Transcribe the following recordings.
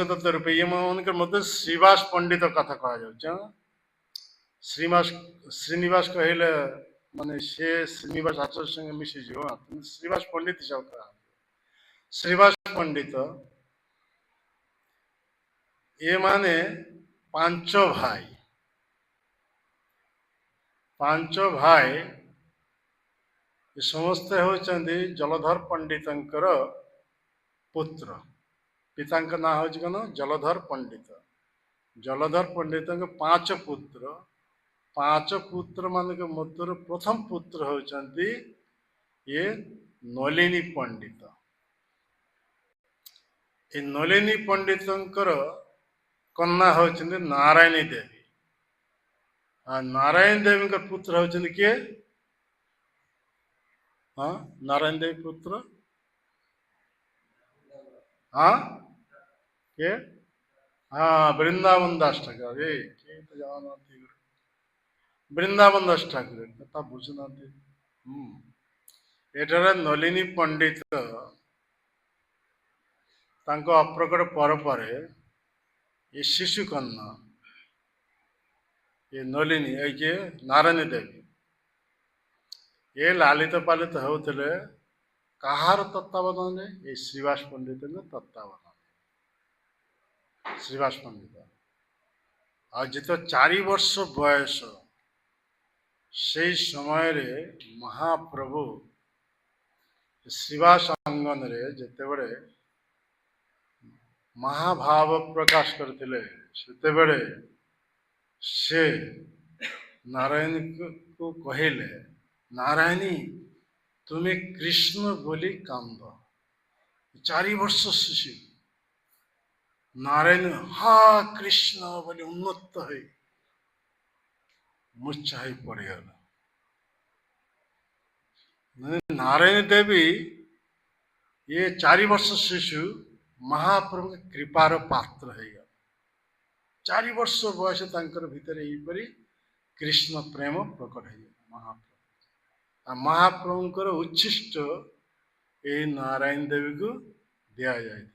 दत्त रूपे ये मनकर मध्य श्रीवास पंडित कथा कह जाउछ। श्रीनिवास कहले माने से श्रीनिवास आचार्य संगे मिसी जो श्रीवास पंडित हिसाब का श्रीवास पंडित ये माने पांच भाई ये समस्त होचंदी जलधर पंडितंकर पुत्र। पितांक ना हो जलधर पंडित। जलधर पंडित पांच पुत्र मान के मध्य प्रथम पुत्र होचंदी ये नलिनी पंडित। ये नलिनी पंडितंकर कन्या होचंदी नारायणी देवी। नारायण देवी का पुत्र होचंदी के हाँ नारायण देवी पुत्र हाँ के हाँ वृंदावन दास ठाकुर के तो जाना थी वृंदावन दास ठाकुर कथा बुझना थी। एटारे नलिनी पंडित तांको अप्रकट पर ये शिशु कन्या ये नलिनी ये नारायण देवी ये लालित पालित होते कहार तत्वावधान ये श्रीवास पंडित तत्वावधान श्रीवास पंडित आज जिते 4 वर्ष बयस से समय रे महाप्रभु श्रीवास अंगन रे जिते बड़े महाभाव प्रकाश करते से नारायण को कहले नारायणी तुम्हें कृष्ण बोली कांद 4 वर्ष शिशु नारायण हा कृष्ण बोली उन्नत है मूर्छा पड़गल। नारायण देवी ये 4 वर्ष शिशु महाप्रभु के कृपार पात्र है। 4 वर्ष बयस भितर यहीपरी कृष्ण प्रेम प्रकट है महाप्रभु महाप्रभुंकर उच्छिष्ट ये नारायण देवी को दिया जाए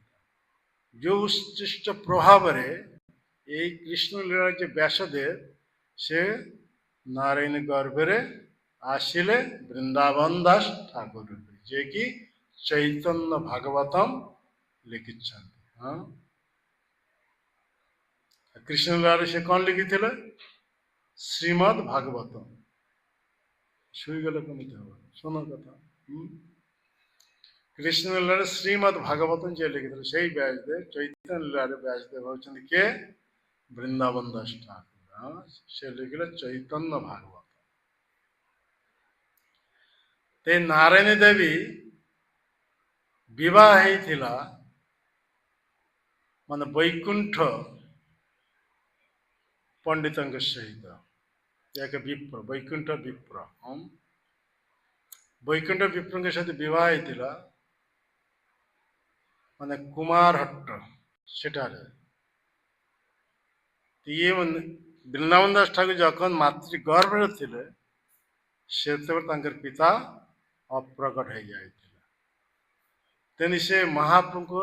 जो उच्छिष्ट प्रभाव रे ये कृष्ण लीला जो व्यासदेव से नारायण गर्भरे आसिले वृंदावन दास ठाकुर जे कि चैतन्य भागवतम लिखित। हाँ कृष्ण लीला से कौन लिखी थे श्रीमद भागवतम शुईगल कमित सुनो कथा कृष्ण लीला श्रीमद भागवतम जे लिखी थे से व्यासदेव चैतन्य लीला व्यासदेव होचंदी के वृंदावन दास ठाकुर से लिखिले चैतन्य भागवत। ते नारायण देवी विवाह थिला मान वैकुंठ पंडित सहित एक विप्र वैकुंठ विप्र वैकुंठ विप्र के सहित विवाह थिला माने कुमार हट्ट सेठारे ये वृंदावन दास ठाकुर जखन मातृ गर्भ थे से पिता अप्रकट हो जाए तेनी से महाप्रभु को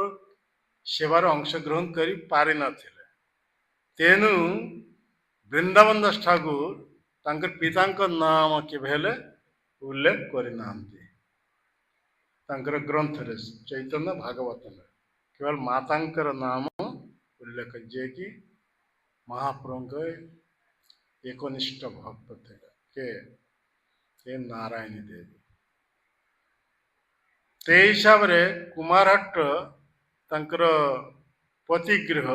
सेवार अंशग्रहण कर पारि नथिले तेनु वृंदावन दास ठाकुर पिता नाम केवल उल्लेख करना ग्रंथ चैतन्य भागवत में केवल मातांकर नाम उल्लेख जे कि महाप्रभु एकनिष्ठ भक्त थे के नारायण देवी ते हिसाब रे कुमारहट्ट तंकर पतिगृह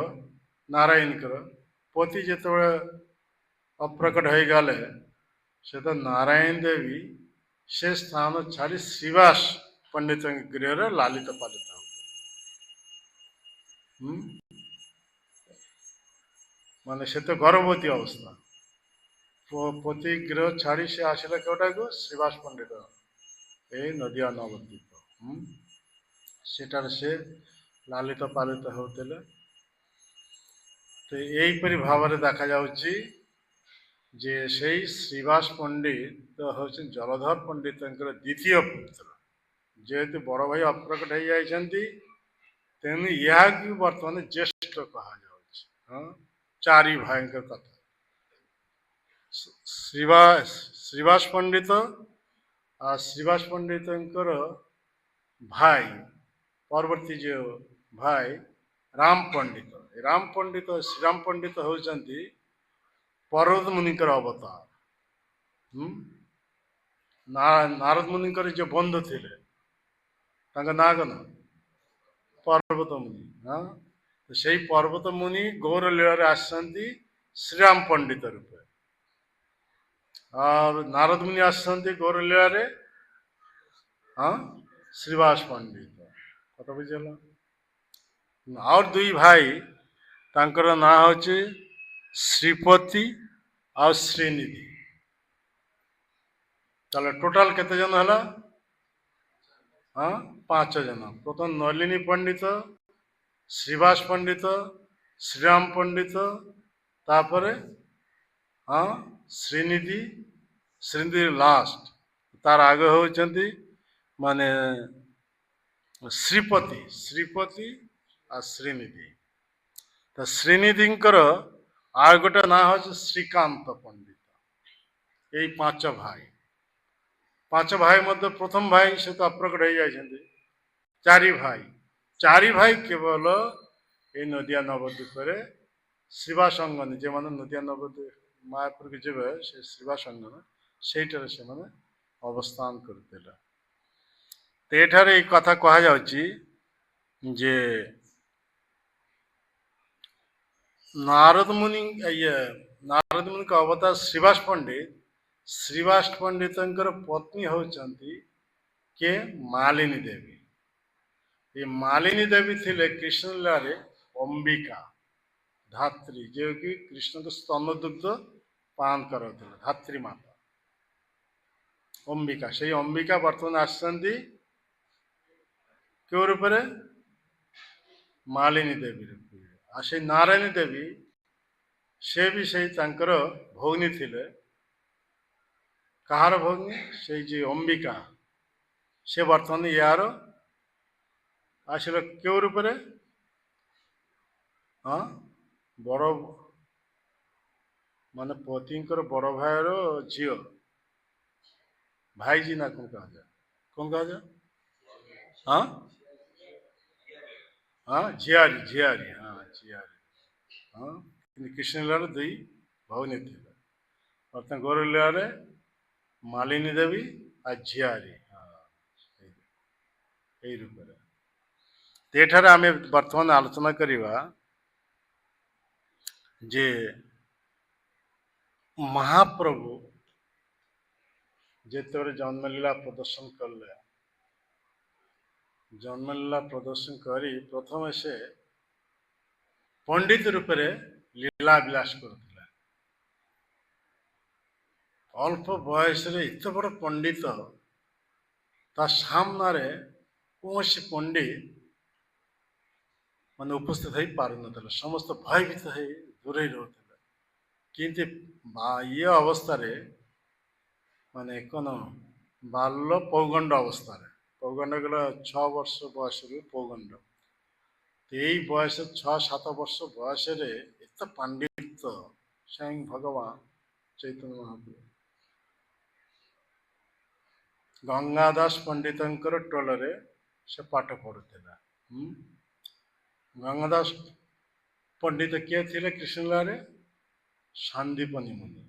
नारायण पति जो अप्रकट हो गले से तो नारायण देवी से स्थान छाड़ी श्रीवास पंडित गृह लालित पालित माने से तो गर्भवती अवस्था पति गृह छाड़ी से आसला केटा को श्रीवास पंडित ये नदिया नवद्वीप सेटार से लालित पालित होते तो यहीपरि भाव देखा जाउची जे से श्रीवास पंडित तो हूँ जलधर पंडित द्वितीय पुत्र जेहेतु बड़ भाई अप्रकट हो जाती तेणु यह बर्तमान ज्येष्ठ कहा हाँ चारि भाई कथा श्रीवास पंडित आ श्रीवास पंडित भाई परवर्ती जो भाई राम पंडित श्रीराम पंडित होती पर्वत मुनिकर अवतार नारद मुनिकर जो बंधु थे ना कौन पर्वत मुनि हाँ तो से पर्वत मुनि गौर लीला आसती श्रीराम पंडित रूपे और नारद मुनि आसती गौर लीला हाँ श्रीवास पंडित कत बुझेगा और दुई भाई तांकर ना हूँ श्रीपति और श्रीनिधि ताले टोटाल केते जन हला हाँ 5 जन प्रथम नलिनी पंडित श्रीवास पंडित श्रीराम पंडित तापरे हाँ श्रीनिधि श्रीनिधि लास्ट तार आगे होचंती माने श्रीपति श्रीपति आ श्रीनिधि तो श्रीनिधि आ गोटे ना हूँ श्रीकांत पंडित यही 5 भाई 5 भाई मध्य प्रथम भाई से तो अप्रकट हो जाती चारि भाई केवल ये नदिया नवद्वीप शिवा संगन जो मैंने नदिया नवद्वीप मायापुर के जब से शिवा संगन से अवस्थान करते तो ये कथा कह जे नारद मुनि का अवतार श्रीवास पंडित पत्नी होती के मालिनी देवी ये मालिनी देवी थे कृष्ण लीला अंबिका धात्री जो कि कृष्ण को स्तन दुग्ध पान करते धात्री माता अंबिका से अंबिका बर्तमान आसती क्यों रूप मालिनी देवी रूपे आ से नारायणी देवी से भी से भौनी थिले कहार भौनी से जो अंबिका से बर्तमान यार आसिल क्यों रूप हाँ बड़ मान पति बड़ भाईर झील भाईजी ना कौन कहा जाए हाँ हाँ झियारी झियारी हाँ झियारी हाँ कृष्ण लीला दुई भौनी थी बर्तमान गौर लीला मालिनी देवी आ झियारी हाँ यही रूप तेठार आम बर्तमान आलोचना करिवा जे महाप्रभु जिते जन्मलीला प्रदर्शन कले जन्मलीला प्रदर्शन करी प्रथम से पंडित रूप लीला विलास करते अल्प बयस एत बड़ पंडित ता सामने कौन पंडित मान उपस्थित हो पार न समस्त भयभीत हो दूरे रोते किंतु ये अवस्था माने कौन बाल्य पौगंड अवस्था पौगंड गला 6 वर्ष बयस पौगंड यही बयस 6-7 वर्ष बयस एत पांडित स्वयं भगवान चैतन्य महाप्रभु गंगादास पंडित टोल से पाठ पढ़ुला गंगादास पंडित किए थे कृष्ण लीला सांदीपनी मुनि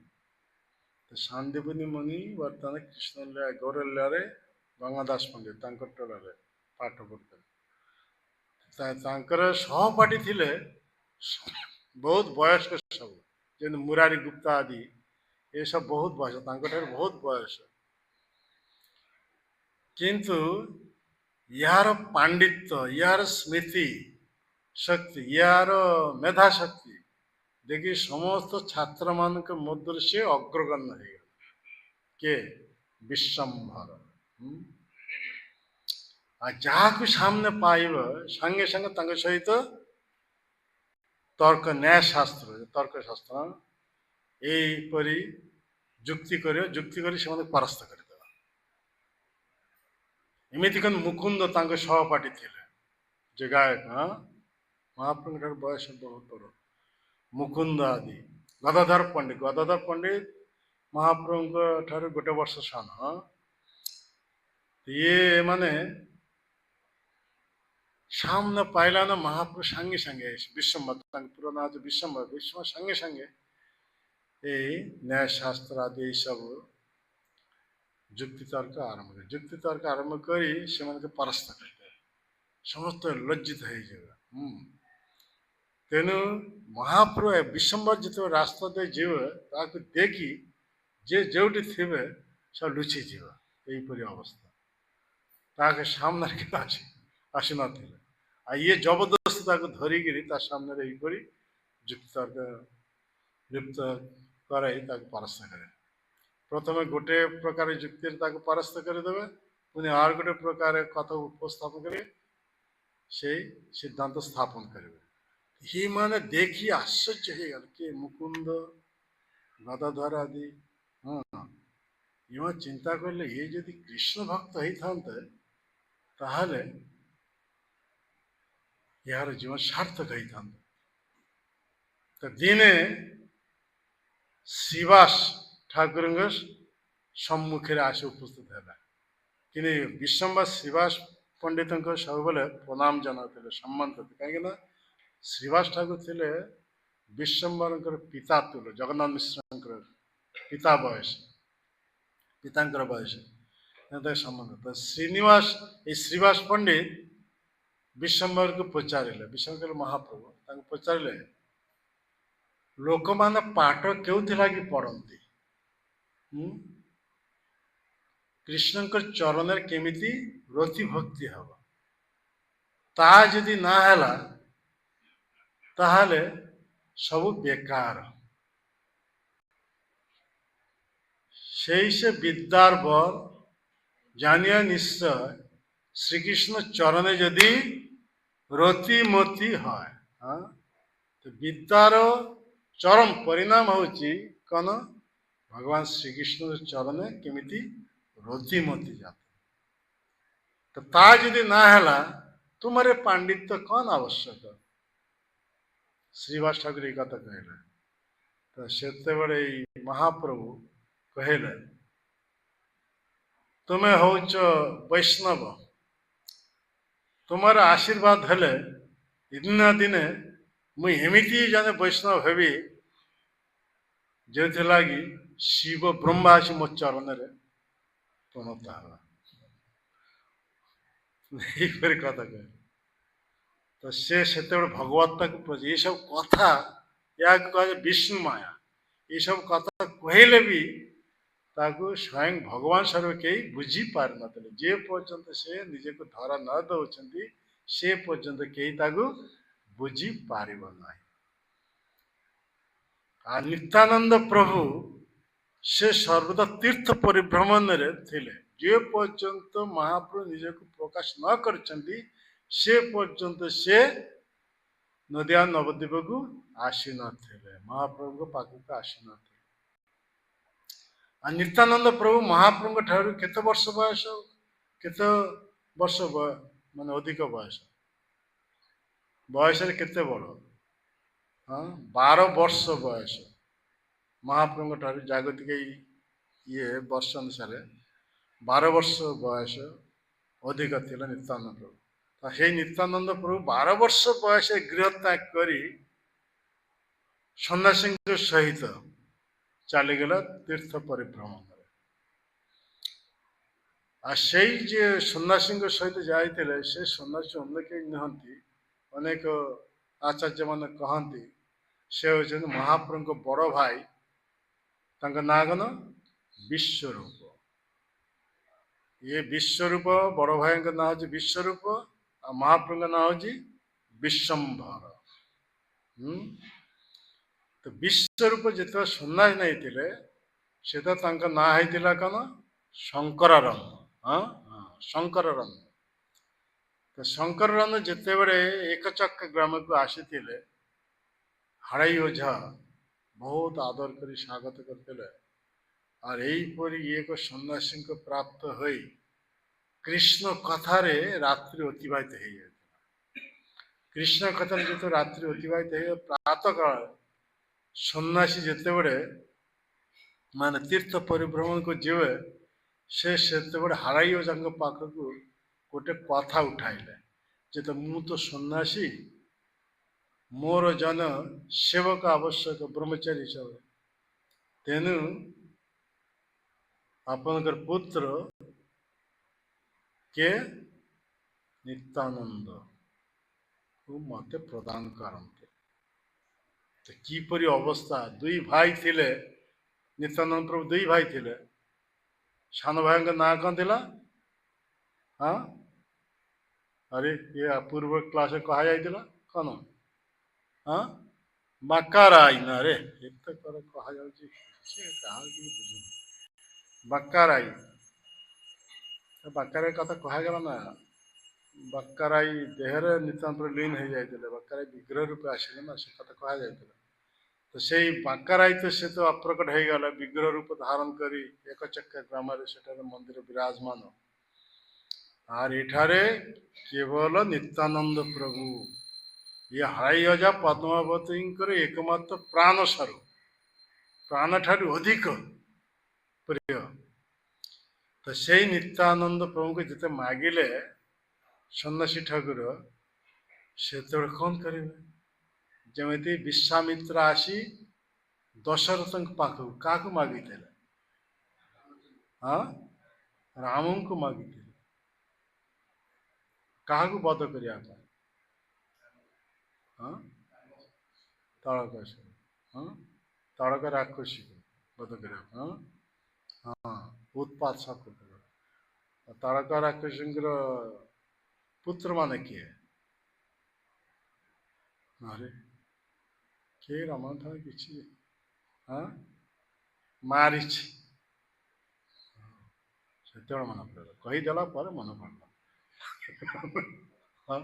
तो सांदीपनी मुनि बर्तमान कृष्ण लीला गौर लीला गंगादास पंडित टोल पाठ पढ़ते सहपाठी थे बहुत वयस्क सब जमी मुरारी गुप्ता आदि ये सब बहुत बयस बहुत बयस किंतु यार पांडित्य यार स्मृति शक्ति यार मेधा शक्ति देखिए समस्त छात्र मान मध्य से अग्रगण्य हो के विश्वम्भर जहाँ को सामने पाइब संगे संगे सहित तर्क न्याय शास्त्र यहीपरी जुक्ति कर परास्त कर एमती मुकुंद सहपाठी थे जे गायक हाँ महाप्रभु ठार बयस बहुत बड़ मुकुंद आदि गदाधर पंडित महाप्रभु ठार गोटे वर्ष सान हाँ ये माने सामने पाइला ना महाप्रभु संगे संगे विश्वम्बर पूरा ना जो विश्वम्बर विश्व संगे संगे ये न्याय शास्त्र आदि सब जुक्तितर्क आरंभ करे जुक्तितर्क आरंभ करी से मन के परास्त करते समस्त लज्जित है जाएगा तेणु महाप्रभु विश्वम्बर जिते रास्ता दे जीव ताको देखी जे जोटी थिबे सब लुचि जीव यहीपरि अवस्था ताके सामने के आसी नथिले आ ये जबरदस्ती ताको धरिकी ता सामने यहीपरि जुक्तितर्क लिप्त कराई ताको परास्त करे प्रथम गोटे प्रकार जुक्ति ताको परास्त करदेवे पुणी आर गोटे प्रकार कथा उपस्थापन करे से सिद्धांत स्थापन करेंगे ही माने देखी आश्चर्य हो गल कि मुकुंद गदाधर आदि हाँ ये चिंता करले ये यदि कृष्ण भक्त होते ताहले यार जीवन सार्थक होता तो दिने श्रीवास ठाकुर सम्मुखे आसे उपस्थित है कि विश्वम्बर श्रीवास पंडित सब बेले प्रणाम जनाते सम्मान करते कहीं श्रीवास ठाकुर थे विश्वम्बर पिता तुल्य जगन्नाथ मिश्र पिता बयस पिता बयस सम्मान तो श्रीनिवास ये श्रीवास पंडित विश्वम्बर को पचारे विश्वम्बर महाप्रभु पचारे लोक मैंने पाठ क्यों लगी पढ़ती कृष्ण चरण केमिति रति भक्ति हम ता जदि ना हैला ताहले सब बेकार से विद्यार बल जानिया निश्चय श्रीकृष्ण चरणे जदि रतिमती है तो विद्यार चरम परिणाम होची कौन भगवान श्रीकृष्ण चरणे केमिति रतिमती जाते तो ता जदि ना हैला तुम्हारे पांडित्य कौन आवश्यक श्रीवास ठाकुर ये कथा कहले तो से बड़े महाप्रभु कहले तुम्हें हौच वैष्णव तुम्हारा आशीर्वाद हेले दिन दिने मुई एमिति जने वैष्णव हेबी जो लगी शिव ब्रह्मा आसी मो चरण प्रणता कथा कह तो से भगवत्ता को ये सब कथा या कहे विष्णु माया ये सब कथा कहले भी ताकू स्वयं भगवान सर्व कई बुझी पार नतले जे पर्यंत से निजे को धरा न दौरान से पर्यंत कई ताकू बुझी पारिब नहीं आ नित्यानंद प्रभु से सर्वदा तीर्थ परिभ्रमण थिले जे पर्यंत महाप्रभु निजे को प्रकाश न करछंती से पर्यंत से नदिया नवद्वीप को आसी नथिले महाप्रभु को पाख को आसी नथिले नित्यानंद प्रभु महाप्रभु ठारू केते वर्ष बयस केते वर्ष माने अधिक बयस बयस केते बड़ हाँ 12 वर्ष बयस महाप्रभु ठारू जागतिक ये वर्ष अनुसार 12 वर्ष बयस अधिक थिला नित्यानंद प्रभु तो हे नित्यानंद प्रभु 12 वर्ष बयस गृह त्याग करी सन्यासी सहित चलीगला तीर्थ परिभ्रमण से सन्यासी सहित जाते से सन्यासी अनेक नुहति अनेक आचार्य मान कहती से होती महाप्रभु को बड़ भाई ना कौन विश्वरूप ये विश्वरूप बड़ भाई ना हूँ विश्वरूप आ महाप्रभु ना हूँ विश्वम्भर तो विश्वरूप जिते सन्यासी नहीं थे से ना होता कौन शंकरानंद हाँ शंकरानंद तो शंकरानंद जिते बड़े एकचक ग्राम को आसी हाड़ाई ओझा बहुत आदर कर स्वागत करते और यहीपर एक सन्यासी को प्राप्त हो कृष्ण कथार रात्रि अतिबाहित हो जाता कृष्ण कथन जो रात्रि अतिवाहित हो प्रातः काल सन्यासी जिते बड़े मान तीर्थ परिभ्रमण को जीवे से बड़े हराई पाखक गोटे कथा उठाइले जे तो मु तो सन्यासी मोर जन सेवक आवश्यक ब्रह्मचारी हिसाब तेणु आपनकर पुत्र के नित्यानंद को मत प्रदान करते तो किपरि अवस्था दुई भाई थिले नित्यानंद प्रभु दुई भाई थिले सान भाई का ना कौन थिला हाँ अरे ये पूर्व क्लास कहा जाइला कौन हाँ बाकाराई ना रे एत कर कहा जाउची बाकाराई तो बाकाराई कथा कहा गला ना बाकाराई देहरे नितांत लीन हो जाइले बाकाराई विग्रह रूपे आसिले ना से कथा कहा जाइला तो से बाकाराई तो से तो अप्रकट हो गला विग्रह रूप धारण करी एक चक्कर ग्राम से मंदिर विराजमान आर एठारे केवल नित्यानंद प्रभु ये हराई अजा पद्मावती एकमात्र प्राण स्वरूप प्राण ठारू अधिक प्रिय तो से नित्यानंद प्रभु को जिते मागिले सन्यासी ठाकुर से कौन करेंगे जमी विश्वामित्र आसी दशरथ पाख क्या मागी हाँ राम को मागी क्या बध करने हाँ ताड़कासुर हाँ ताड़का राक्षसी को बध कर हाँ हाँ उत्पात सब ताड़का राक्षसी पुत्र मान किए अरे किए रामायण था कि हाँ मारिच से मन पड़ा कहीदेला मन पड़ा हाँ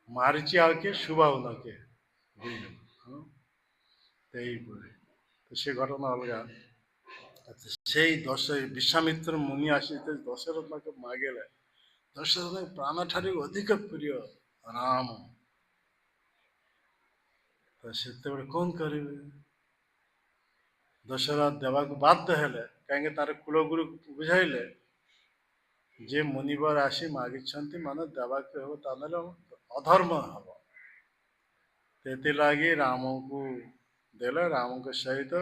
मारिची आ के शुभा न के हाँ तो से घटना अलग से दश विश्वामित्र मुनि आसी दशरथ के मागेले दशरथ प्राण ठारू अधिक प्रिय राम तो से कौन करेंगे दशरथ देवा को बाध्य हेले कहीं तार कुलगुरु बुझाइले जे मुनिवर आसी मागिछंती माने देवा के हो तानले अधर्म हम तेती लगी राम को देले राम के सहित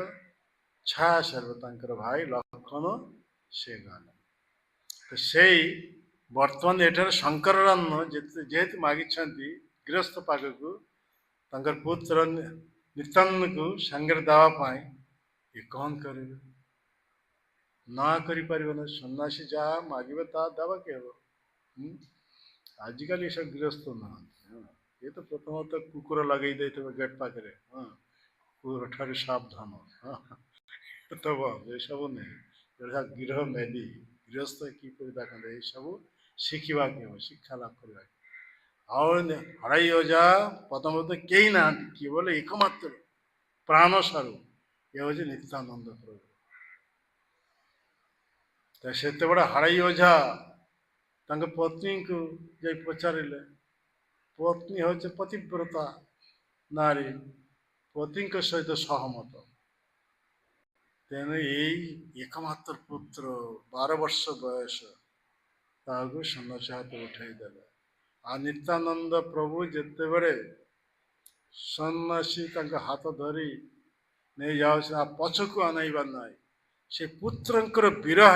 छा सर्वतांकर भाई लक्षण से गले तो से बर्तमान एठार शंकर जेहेतु मागिछंती गृहस्थ पाक को तंकर पुत्र नित्यानंद को सांगे देवाई ये कौन करेंगे ना करि ना सन्यासी जहाँ मागे ता देवा के हम आजिकल ये सब गृहस्थ ना ये तो प्रथमत कुकुर लगे दे गेट पाखे हाँ कुकुर ठार सावधान हाँ तब ये सब नहीं गृह मेदी गृहस्थ कि देखते ये सब शिखा के शिक्षा लाभ करवा और हराई अजा प्रथमत कई ना केवल एकमात्र प्राण स्वरूप ये हूँ नित्यानंद प्रभु तो से बड़े हराई अजा पत्नी को जा पचारे पत्नी हूँ पतिव्रता नारी पति सहित सहमत तेणु एकमात्र पुत्र 12 वर्ष बयस सन्यासी हाथ उठाईदे आ नित्यानंद प्रभु जिते बड़े सन्यासी हाथ धरी नहीं जाओ पछ को अनाइबार ना से पुत्र विरह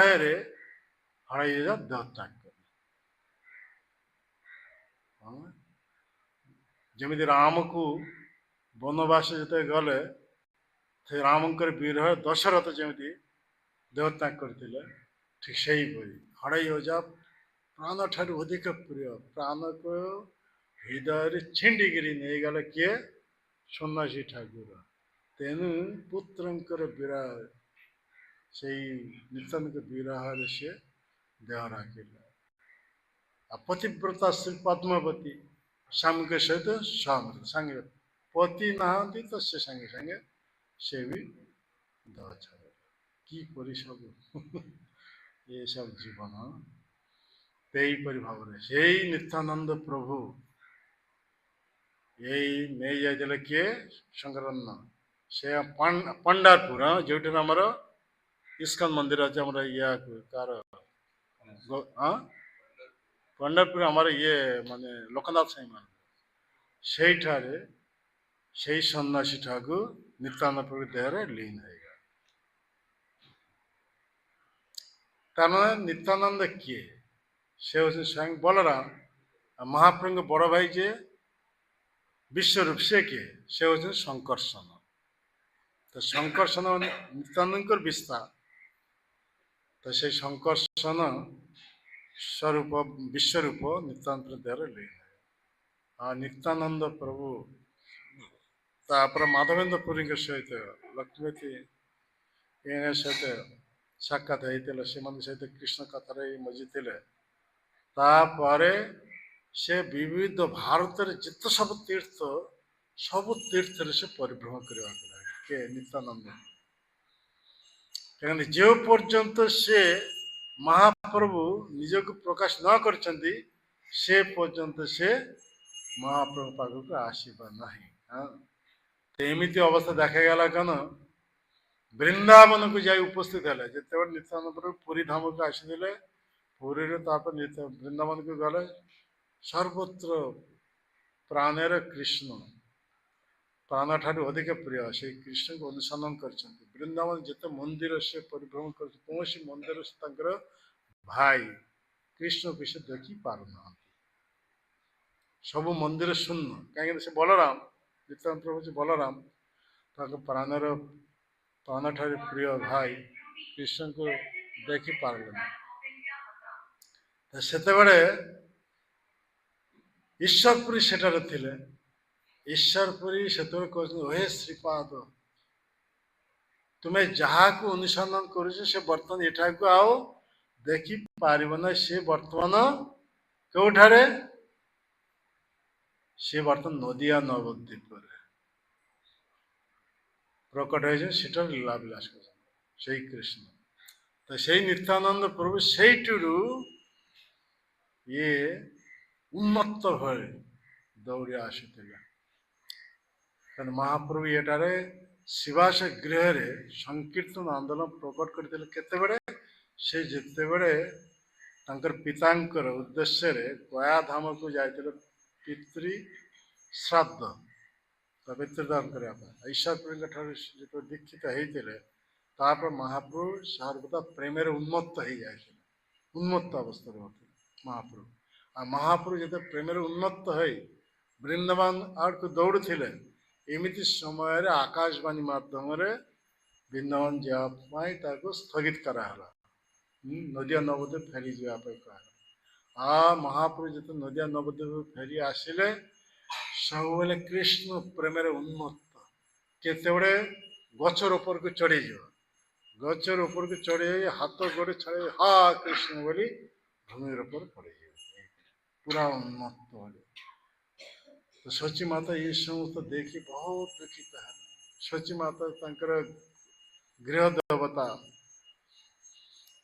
हराई देह त्याग कर जमी राम को वनवास जिते गले रामकर विरह दशरथ जमी देह त्याग करते ठीक से हराई अजा प्राण ठार अधिक प्रिय प्राण को हृदय छिंडिकी नहीं गले किए सन्यासी ठाकुर तेणु पुत्र विरह से नित्यानंद विरह से देह राखिले पतिव्रता श्री पद्मावती स्वामी के सहित सहमत सांगे पति नहांती तो से सांगे सांगे से भी देह छाड़ कि सब ये सब जीवन तेईपरि भाव से नित्यानंद प्रभु यही नहीं जाइए किए शंकरन्न से पंडारपुर हाँ जो आमर इस्कन मंदिर अच्छे आम या कार हाँ पंडारपुर आमर ये माने लोकनाथ साई मान से सन्यासी ठाकुर नित्यानंद प्रभु देहरे लीन है नित्यानंद किए से हूँ स्वयं बलराम महाप्रभु बड़ भाई जे विश्वरूप से किए से हूँ शंकरसन तो शंकरसन नित्यानंद विस्तार तो से शंकरसन स्वरूप विश्वरूप नित्यानंद देहरे लीन है हाँ नित्यानंद प्रभु तापर माधवेंद्र पुरी सहित लक्ष्मीवती सहित साक्षात होता सहित कृष्ण कथार मजिले से विविध भारत जिते सब तीर्थ से परिभ्रमण करके नित्यानंद कहीं जो पर्यंत से महाप्रभु निजक प्रकाश न कर पर्यंत से महाप्रभु पाखक आसवा ना हाँ तो एमती अवस्था देखागला कौन वृंदावन को जाए उपस्थित है जिते नित्यानंद प्रभु पुरी धाम को आसीदे पुरी वृंदावन को गले सर्वत्र प्राणर कृष्ण प्राण ठार अधिक प्रिय से कृष्ण को अनुसंधान कर वृंदावन जिते मंदिर से परिभ्रमण कर मंदिर से भाई कृष्ण को से देखी पारना सब मंदिर शून्य कहीं से बलराम नित्यानंद प्रभु से बलराम प्राणर प्राण ठार प्रिय भाई कृष्ण को देखी पारे से ईश्वरपुरी सेठारे थिले ईश्वरपुरी से हे श्रीपाद तुम्हें जहाँ को अनुसंधान कर बर्तमान एठा को आओ देखी पार ना सी बर्तमान कौठारे सी बर्तमान नदिया नवद्वीप प्रकट हो लीला विलास से कृष्ण तो से नित्यानंद प्रभु से ये उन्मत्त भाई दौड़ी आसुला महाप्रभु एटारे शिवास गृह संकीर्तन आंदोलन प्रकट करते से जिते बड़े पितांकर उद्देश्य गया धाम को जाते पितृ श्राद्ध पितृदान करने ईश्वरपुरी जो दीक्षित होते महाप्रभु सर्वदा प्रेम उन्मत्त हो जाए उन्मत्त अवस्था होते महाप्रभु आ महाप्रभु जो प्रेम उन्मत्त हो वृंदावन आड़ को दौड़े एमती समय आकाशवाणी मध्यम वृंदावन जावाई स्थगित कराला नदिया नवद्वीप फेरी जावाई कह आ महाप्रभु जो नदिया नवद्वीप फेरी आसिले सब कृष्ण प्रेम उन्मत्त केते गचर ऊपर को चढ़ी जा गचर ऊपर को चढ़ी हाथ गोड़े छाड़े हा कृष्ण बोली भूमि ऊपर पड़े पूरा उन्मत्त हो तो सची माता ये समस्त देखी बहुत दुखित है सची माता गृह देवता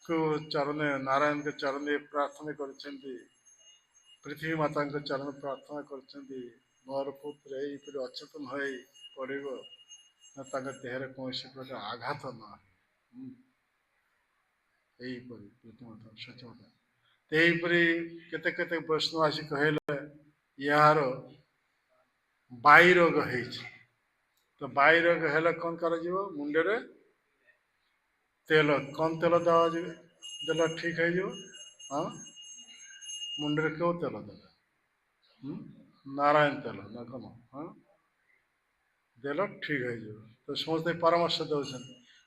को चरण नारायण के चरण प्रार्थना कर पृथ्वी माता चरण प्रार्थना कर मोर पुत्र यहीपर अचेतन हो पड़े देहर कौन प्रकार आघात न सच माता यहीपरी केते वैष्णव आसी कहले यार बाई रोग है तो बाई रोग है कौन कर मुंडे तेल कौन तेल दवा देला ठीक है हाँ मुंडे क्यों तेल देला नारायण तेल ना कौन हाँ देल ठीक है तो समस्त परामर्श दौरान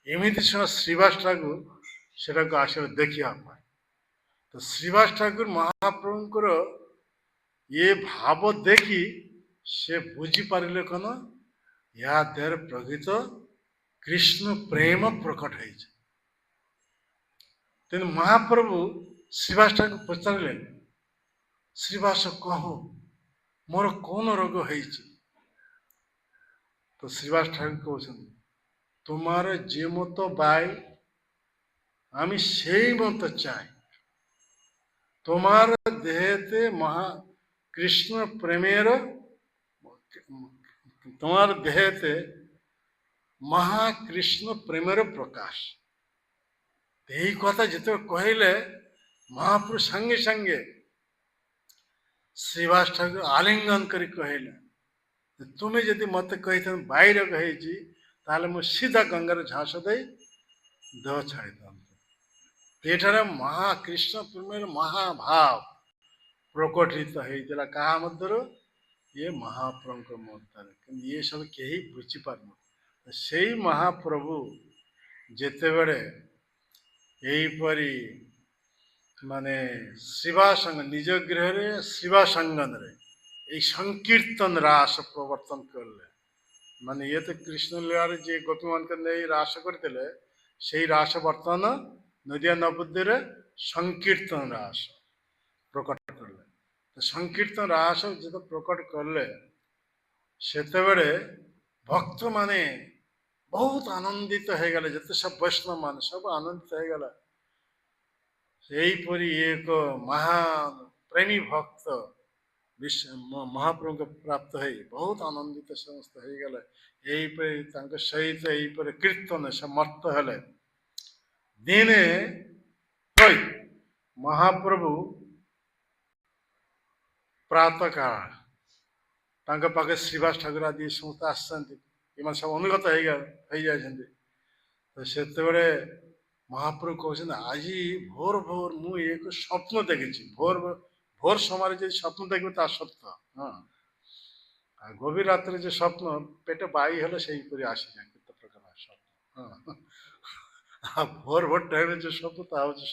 एमती श्रीवास ठाकुर से आस देखा पाए तो श्रीवास ठाकुर महाप्रभुंर ये भाव देखी से बुझी पारे कौन या देर प्रकृत कृष्ण प्रेम प्रकट है तेन महाप्रभु श्रीवास ठाकुर पचारे श्रीवास कह मोर कौन रोग है तो श्रीवास ठाकुर कहते तुम्हार जे मत बाई आमी से मत चाय तुम्हार देहते महा कृष्ण प्रेमेर তোমার দেহেতে মহাকৃষ্ণ প্রেমের প্রকাশ। এই কথা যেতে কহিলে মহাপুরুষ সঙ্গে সঙ্গে শ্রীবাস ঠাকুর আলিঙ্গন করে কহিলে, তুমি যদি মতে কহিতে বাইরে কহিছি তাহলে মু সিধা গঙ্গার ঝাঁস দেই দেহ ছাড়ি দিতাম। এଠାରେ ମହାକୃଷ୍ଣ ପ୍ରେମର ମହାଭାବ ପ୍ରକଟିତ ହେଇଥିଲା କାହା ମଧ୍ୟରୁ? ଇଏ ମହାପ୍ରଭୁଙ୍କ ମଧ୍ୟରେ। କିନ୍ତୁ ଇଏ ସବୁ କେହି ବୁଝିପାରୁନଥିଲେ। ସେଇ ମହାପ୍ରଭୁ ଯେତେବେଳେ ଏହିପରି ମାନେ ଶିବାସଙ୍ଗ ନିଜ ଗୃହରେ ଶିବାସଙ୍ଗନରେ এই সংকীর্তন রাস প্রবর্তন করলে, মানে ইয়ে তো কৃষ্ণ লীলার যে গোপীমানকে নেই রাস করতেলে, সেই রাস বর্তমান নদিয়া নবদ্বীপের সংকীর্তন রাস প্রকট করলে। তো সংকীর্তন রাস যেটা প্রকট করলে সেতবে ভক্ত মানে বহুত আনন্দিত হয়ে গেল, যেতে সব বৈষ্ণব মানে সব আনন্দিত হয়ে গেল। সেইপরি এক মহান প্রেমী ভক্ত মহাপ্রভুকে প্রাপ্ত হয়ে বহুত আনন্দিত সমস্ত হয়ে গেল। এইপরি তাঙ্ক সহিত এইপরি কীর্তনে সমর্থ হলে। দিনে ওই মহাপ্রভু প্রাতঃকাଳ ତାଙ୍କ ପାଖେ ଶ୍ରୀବାସ ଠାକୁର ଆଦି ସମସ୍ତେ ଆସିଛନ୍ତି, ଏମାନେ ସବୁ ଅନୁଗତ ହେଇଯାଇଛନ୍ତି। ତ ସେତେବେଳେ ମହାପ୍ରଭୁ କହୁଛନ୍ତି, ଆଜି ଭୋର ଭୋର ମୁଁ ଏକ ସ୍ୱପ୍ନ ଦେଖିଛି। ଭୋର ସମୟରେ ଯଦି ସ୍ୱପ୍ନ ଦେଖିବେ ତା ସତ୍ୟ। ହଁ, ଆଉ ଗଭୀର ରାତ୍ରିରେ ଯେ ସ୍ୱପ୍ନ ପେଟ ବାଇ ହେଲେ ସେଇପରି ଆସିଯାଏ କେତେ ପ୍ରକାର ସ୍ୱପ୍ନ। ହଁ, ଆଉ ଭୋର ଭୋର ଟାଇମରେ ଯେ ସ୍ୱପ୍ନ ତା ହଉଛି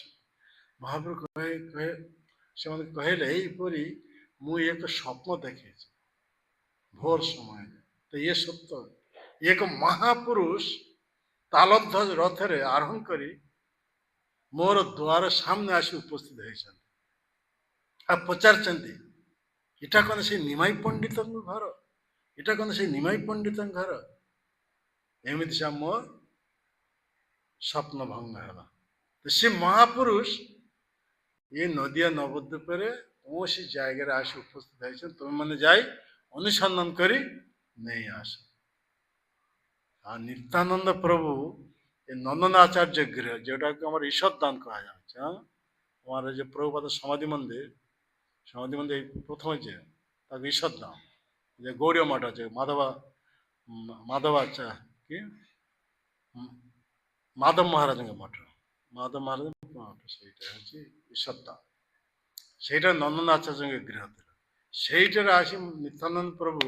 ମହାପ୍ରଭୁ ସେମାନେ କହିଲେ, ଏଇପରି ମୁଁ ଏକ ସ୍ୱପ୍ନ ଦେଖିଛି ভোর সময়। তো ইয়ে সত্য, এক মহাপুরুষ তালধ্বজ রথরে আরোহণ করে মোর দ্বার সামনে আসি উপস্থিত হয়েছেন। আর পচারছেন, এটা কোন সেই নিমাই পণ্ডিতଙ୍କ ঘর? এটা কোন সেই নিমাই পণ্ডিতଙ୍କ ঘর? এমিতি সে ମୋ স্বপ্ন ভঙ্গ ହେଲା। তো সে মহাপুরুষ ଏ নদিয়া নবদ্বীপের কৌশি জায়গায় আসি উপস্থিত হয়েছেন। তুমি মানে যাই অনুসন্ধান করে নেই আস। আর নিত্যানন্দ প্রভু এ নন্দনাচার্য গৃহ, যেটাকে আমার ঈশ্বর দান করা যাচ্ছে, হ্যাঁ, আমার যে প্রভুপাদ সমাধি মন্দির প্রথমে যে তাকে ঈশ্বর দান, যে গৌড়ীয় মঠ আছে মাধবাচার্য কি মাধব মহারাজଙ୍କ মঠ, মাধব মহারাজ মঠ, সেইটা হচ্ছে ঈশ্বর দান। সেইটা নন্দনাচার্যଙ୍କ গৃহ ଥିଲା। ସେଇଠାରେ ଆସି ନିତ୍ୟାନନ୍ଦ ପ୍ରଭୁ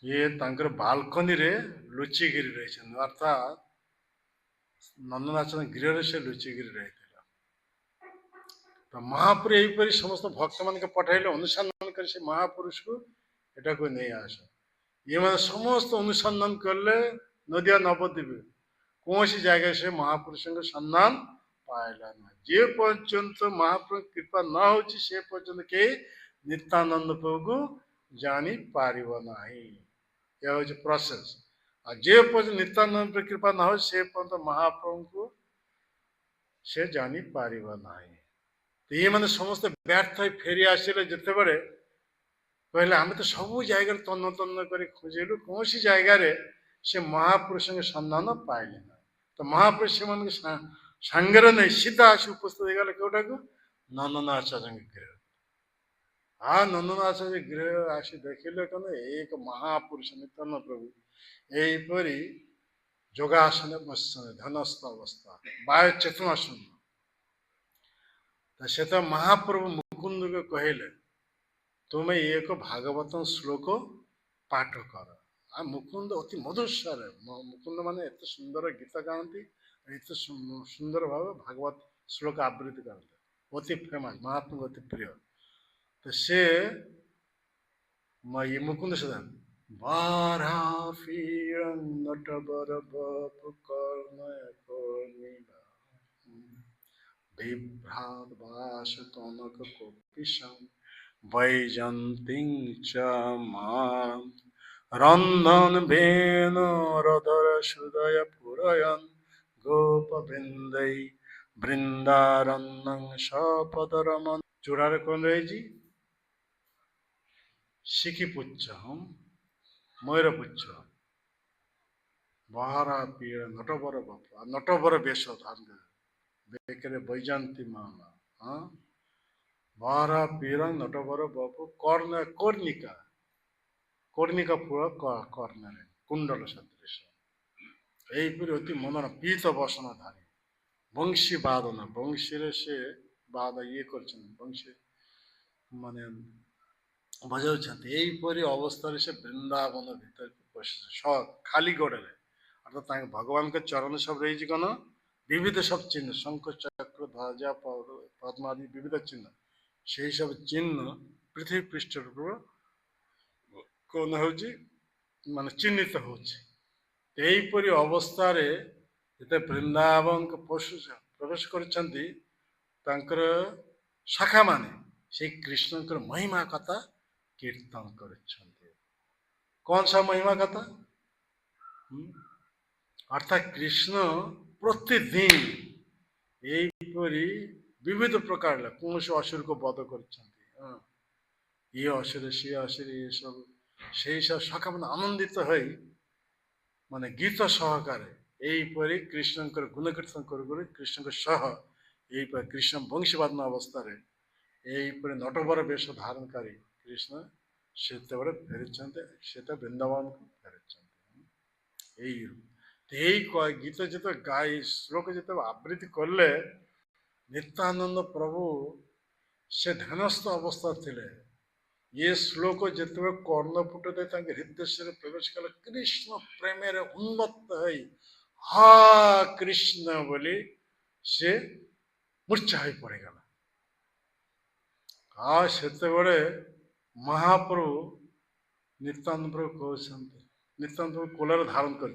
ଇଏ ତାଙ୍କର ବାଲକନିରେ ଲୁଚିକିରି ରହିଛନ୍ତି, ଅର୍ଥାତ୍ ନନ୍ଦନାଚାର୍ଯ୍ୟ ଗୃହରେ ସେ ଲୁଚିକିରି ରହିଥିଲା। ତ ମହାପୁରୁ ଏହିପରି ସମସ୍ତ ଭକ୍ତମାନଙ୍କୁ ପଠାଇଲେ ଅନୁସନ୍ଧାନ କରି ସେ ମହାପୁରୁଷକୁ ଏଟାକୁ ନେଇ ଆସ। ଏମାନେ ସମସ୍ତ ଅନୁସନ୍ଧାନ କଲେ ନଦିଆ ନବଦ୍ୱୀପ, କୌଣସି ଜାଗାରେ ସେ ମହାପୁରୁଷଙ୍କ ସନ୍ଧାନ ପାଇଲା ନାହିଁ। যে পর্যন্ত মহাপ্রভু কৃপা ন হচ্ছে সে পর্যন্ত কে নিত্যানন্দ প্রভুকে জানি পারিব ନାହିଁ। এ হচ্ছে প্রসেস। আর যে পর্যন্ত নিত্যানন্দ কৃপা ন হয় সে পর্যন্ত মহাপ্রভুকে সে জানি পারিব ନାହିଁ। তো ଏମାନେ ସମସ୍ତେ ବ୍ୟର୍ଥ ହୋଇ ଫେରି ଆସିଲେ। ଯେତେବେଳେ କହିଲେ ଆମେ ତ ସବୁ ଜାଗାରେ ତନ୍ନ ତନ୍ନ କରି ଖୋଜିଲୁ, କୌଣସି ଜାଗାରେ ସେ ମହାପୁରୁଷଙ୍କ ସନ୍ଧାନ ପାଇଲେ ନାହିଁ। ତ ମହାପୁରୁଷ ସେମାନଙ୍କୁ ସାଙ୍ଗରେ ନେଇ ସିଧା ଆସି ଉପସ୍ଥିତ ହେଇଗଲେ କେଉଁଟାକୁ? ନନ୍ଦନାଚାର୍ଯ୍ୟଙ୍କ ଗୃହ। ନନ୍ଦନାଚାର୍ଯ୍ୟ ଗୃହ ଆସି ଦେଖିଲେ କଣ, ଏକ ମହାପୁରୁଷ ନିତ୍ୟାନନ୍ଦ ପ୍ରଭୁ ଏହିପରି ଯୋଗାସନ ବସିଛନ୍ତି, ଧ୍ୟାନସ୍ଥ ଅବସ୍ଥା, ବାୟୁ ଚେତନା ଶୂନ୍ୟ। ସେ ତ ମହାପ୍ରଭୁ ମୁକୁନ୍ଦକୁ କହିଲେ, ତୁମେ ଏକ ଭାଗବତ ଶ୍ଲୋକ ପାଠ କର। ଆଉ ମୁକୁନ୍ଦ ଅତି ମଧୁର ସ୍ୱର, ମୁକୁନ୍ଦ ମାନେ ଏତେ ସୁନ୍ଦର ଗୀତ ଗାଆନ୍ତି, ଏତେ ସୁନ୍ଦର ଭାବେ ଭାଗବତ ଶ୍ଲୋକ ଆବୃତ୍ତି କରନ୍ତି, ଅତି ଫେମସ୍, ମହାପ୍ରଭୁଙ୍କ ଅତି ପ୍ରିୟ। ତ ସେ ଇଏ ମୁକୁନ୍ଦ ସୁଧା ବାରା ଫିରଂ ନଟବର ବପୁ କର୍ଣ୍ଣୟ କର୍ଣ୍ଣିବା বিভ্রাট বাস তনক কপিশং বৈজন্তিং চ মাম রন্ধন বেন রদর সুদয় পুরয়ন গোপ বৃন্দাই বৃন্দারণ্যং সপদরমন। চূড়ারে কোন রয়েছি ଶିଖିପୁଚ୍ଛ ମୟୂରପୁଚ୍ଛ ବାହାରା ପିଡ଼ ନଟବର ବାପ ନଟବର ବେଶ ଧାରଣ ବେକରେ ବୈଜନ୍ତୀ ମାମା ହଁ ବାହାରା ପିଡ଼ ନଟବର ବାପ କର୍ଣ୍ଣିକା କର୍ଣ୍ଣିକା ଫୁଲ କର୍ଣ୍ଣରେ କୁଣ୍ଡଳ ସଦୃଶ ଏହିପରି ଅତି ମନର ପୀତ ବସନ ଧାରୀ ବଂଶୀ ବାଦନ ବଂଶୀରେ ସେ ବାଦ ଇଏ କରିଛନ୍ତି ବଂଶୀ ମାନେ ବଜାଉଛନ୍ତି ଏହିପରି ଅବସ୍ଥାରେ ସେ ବୃନ୍ଦାବନ ଭିତରକୁ ପଶିছে ଖାଲି ଗୋଡ଼ରେ ଅର୍ଥାৎ ତାଙ୍କ ଭଗବାନଙ୍କ ଚରଣ ସବୁ ରହିଛି କ'ଣ ବିବିଧ ସବୁ ଚିହ୍ନ ଶଙ୍ଖ ଚକ୍ର ଧ୍ୱଜା ପଦ୍ମାଦି ବିବିଧ ଚିହ୍ନ ସେହି ସବୁ ଚିହ୍ନ ପୃଥିବୀ ପୃଷ୍ଠରୁ କ'ଣ ହେଉଛି ମାନେ ଚିହ୍ନିତ ହେଉଛି ଏହିପରି ଅବସ୍ଥାରେ ଯେତେ ବୃନ୍ଦାବନକୁ ପ୍ରବେଶ କରିଛନ୍ତି ତାଙ୍କର ଶାଖାମାନେ ସେଇ କୃଷ୍ଣଙ୍କର ମହିମା କଥା କୀର୍ତ୍ତନ କରୁଛନ୍ତି କ'ଣ सा ମହିମା କଥା ଅର୍ଥାତ୍ କୃଷ୍ଣ ପ୍ରତିଦିନ ଏହିପରି ବିବିଧ ପ୍ରକାର କୌଣସି ଅସୁରକୁ ବଧ କରିଛନ୍ତି ଇଏ ଅସୁର ସିଏ ଅସୁର ଏସବୁ ସେଇ ସବୁ ଶାଖାମାନେ ଆନନ୍ଦିତ ହୋଇ ମାନେ ଗୀତ ସହକାରେ ଏହିପରି କୃଷ୍ଣଙ୍କର ଗୁଣକୀର୍ତ୍ତନ କରୁ କରୁ କୃଷ୍ଣଙ୍କ ସହ ଏହିପରି କୃଷ୍ଣ ବଂଶୀବାଦନ ଅବସ୍ଥାରେ ଏହିପରି ନଟବର ବେଶ ଧାରଣକାରୀ କୃଷ୍ଣ ସେତେବେଳେ ଫେରିଛନ୍ତି ସେଟା ବୃନ୍ଦାବନକୁ ଫେରିଛନ୍ତି ଏଇ ଗୀତ ଯେତେବେଳେ ଗାଇ ଶ୍ଲୋକ ଯେତେବେଳେ ଆବୃତ୍ତି କଲେ ନିତ୍ୟାନନ୍ଦ ପ୍ରଭୁ ସେ ଧ୍ୟାନସ୍ଥ ଅବସ୍ଥା ଥିଲେ ये श्लोक जिते कर्णपुट दे हृदय प्रवेश कले कृष्ण प्रेम उन्मत्त है हा कृष्ण बोली से मूर्छा हो पड़ेगा से महाप्रभु नित्यानंद प्रभु कहते नित्यानंद प्रभु कोलर धारण कर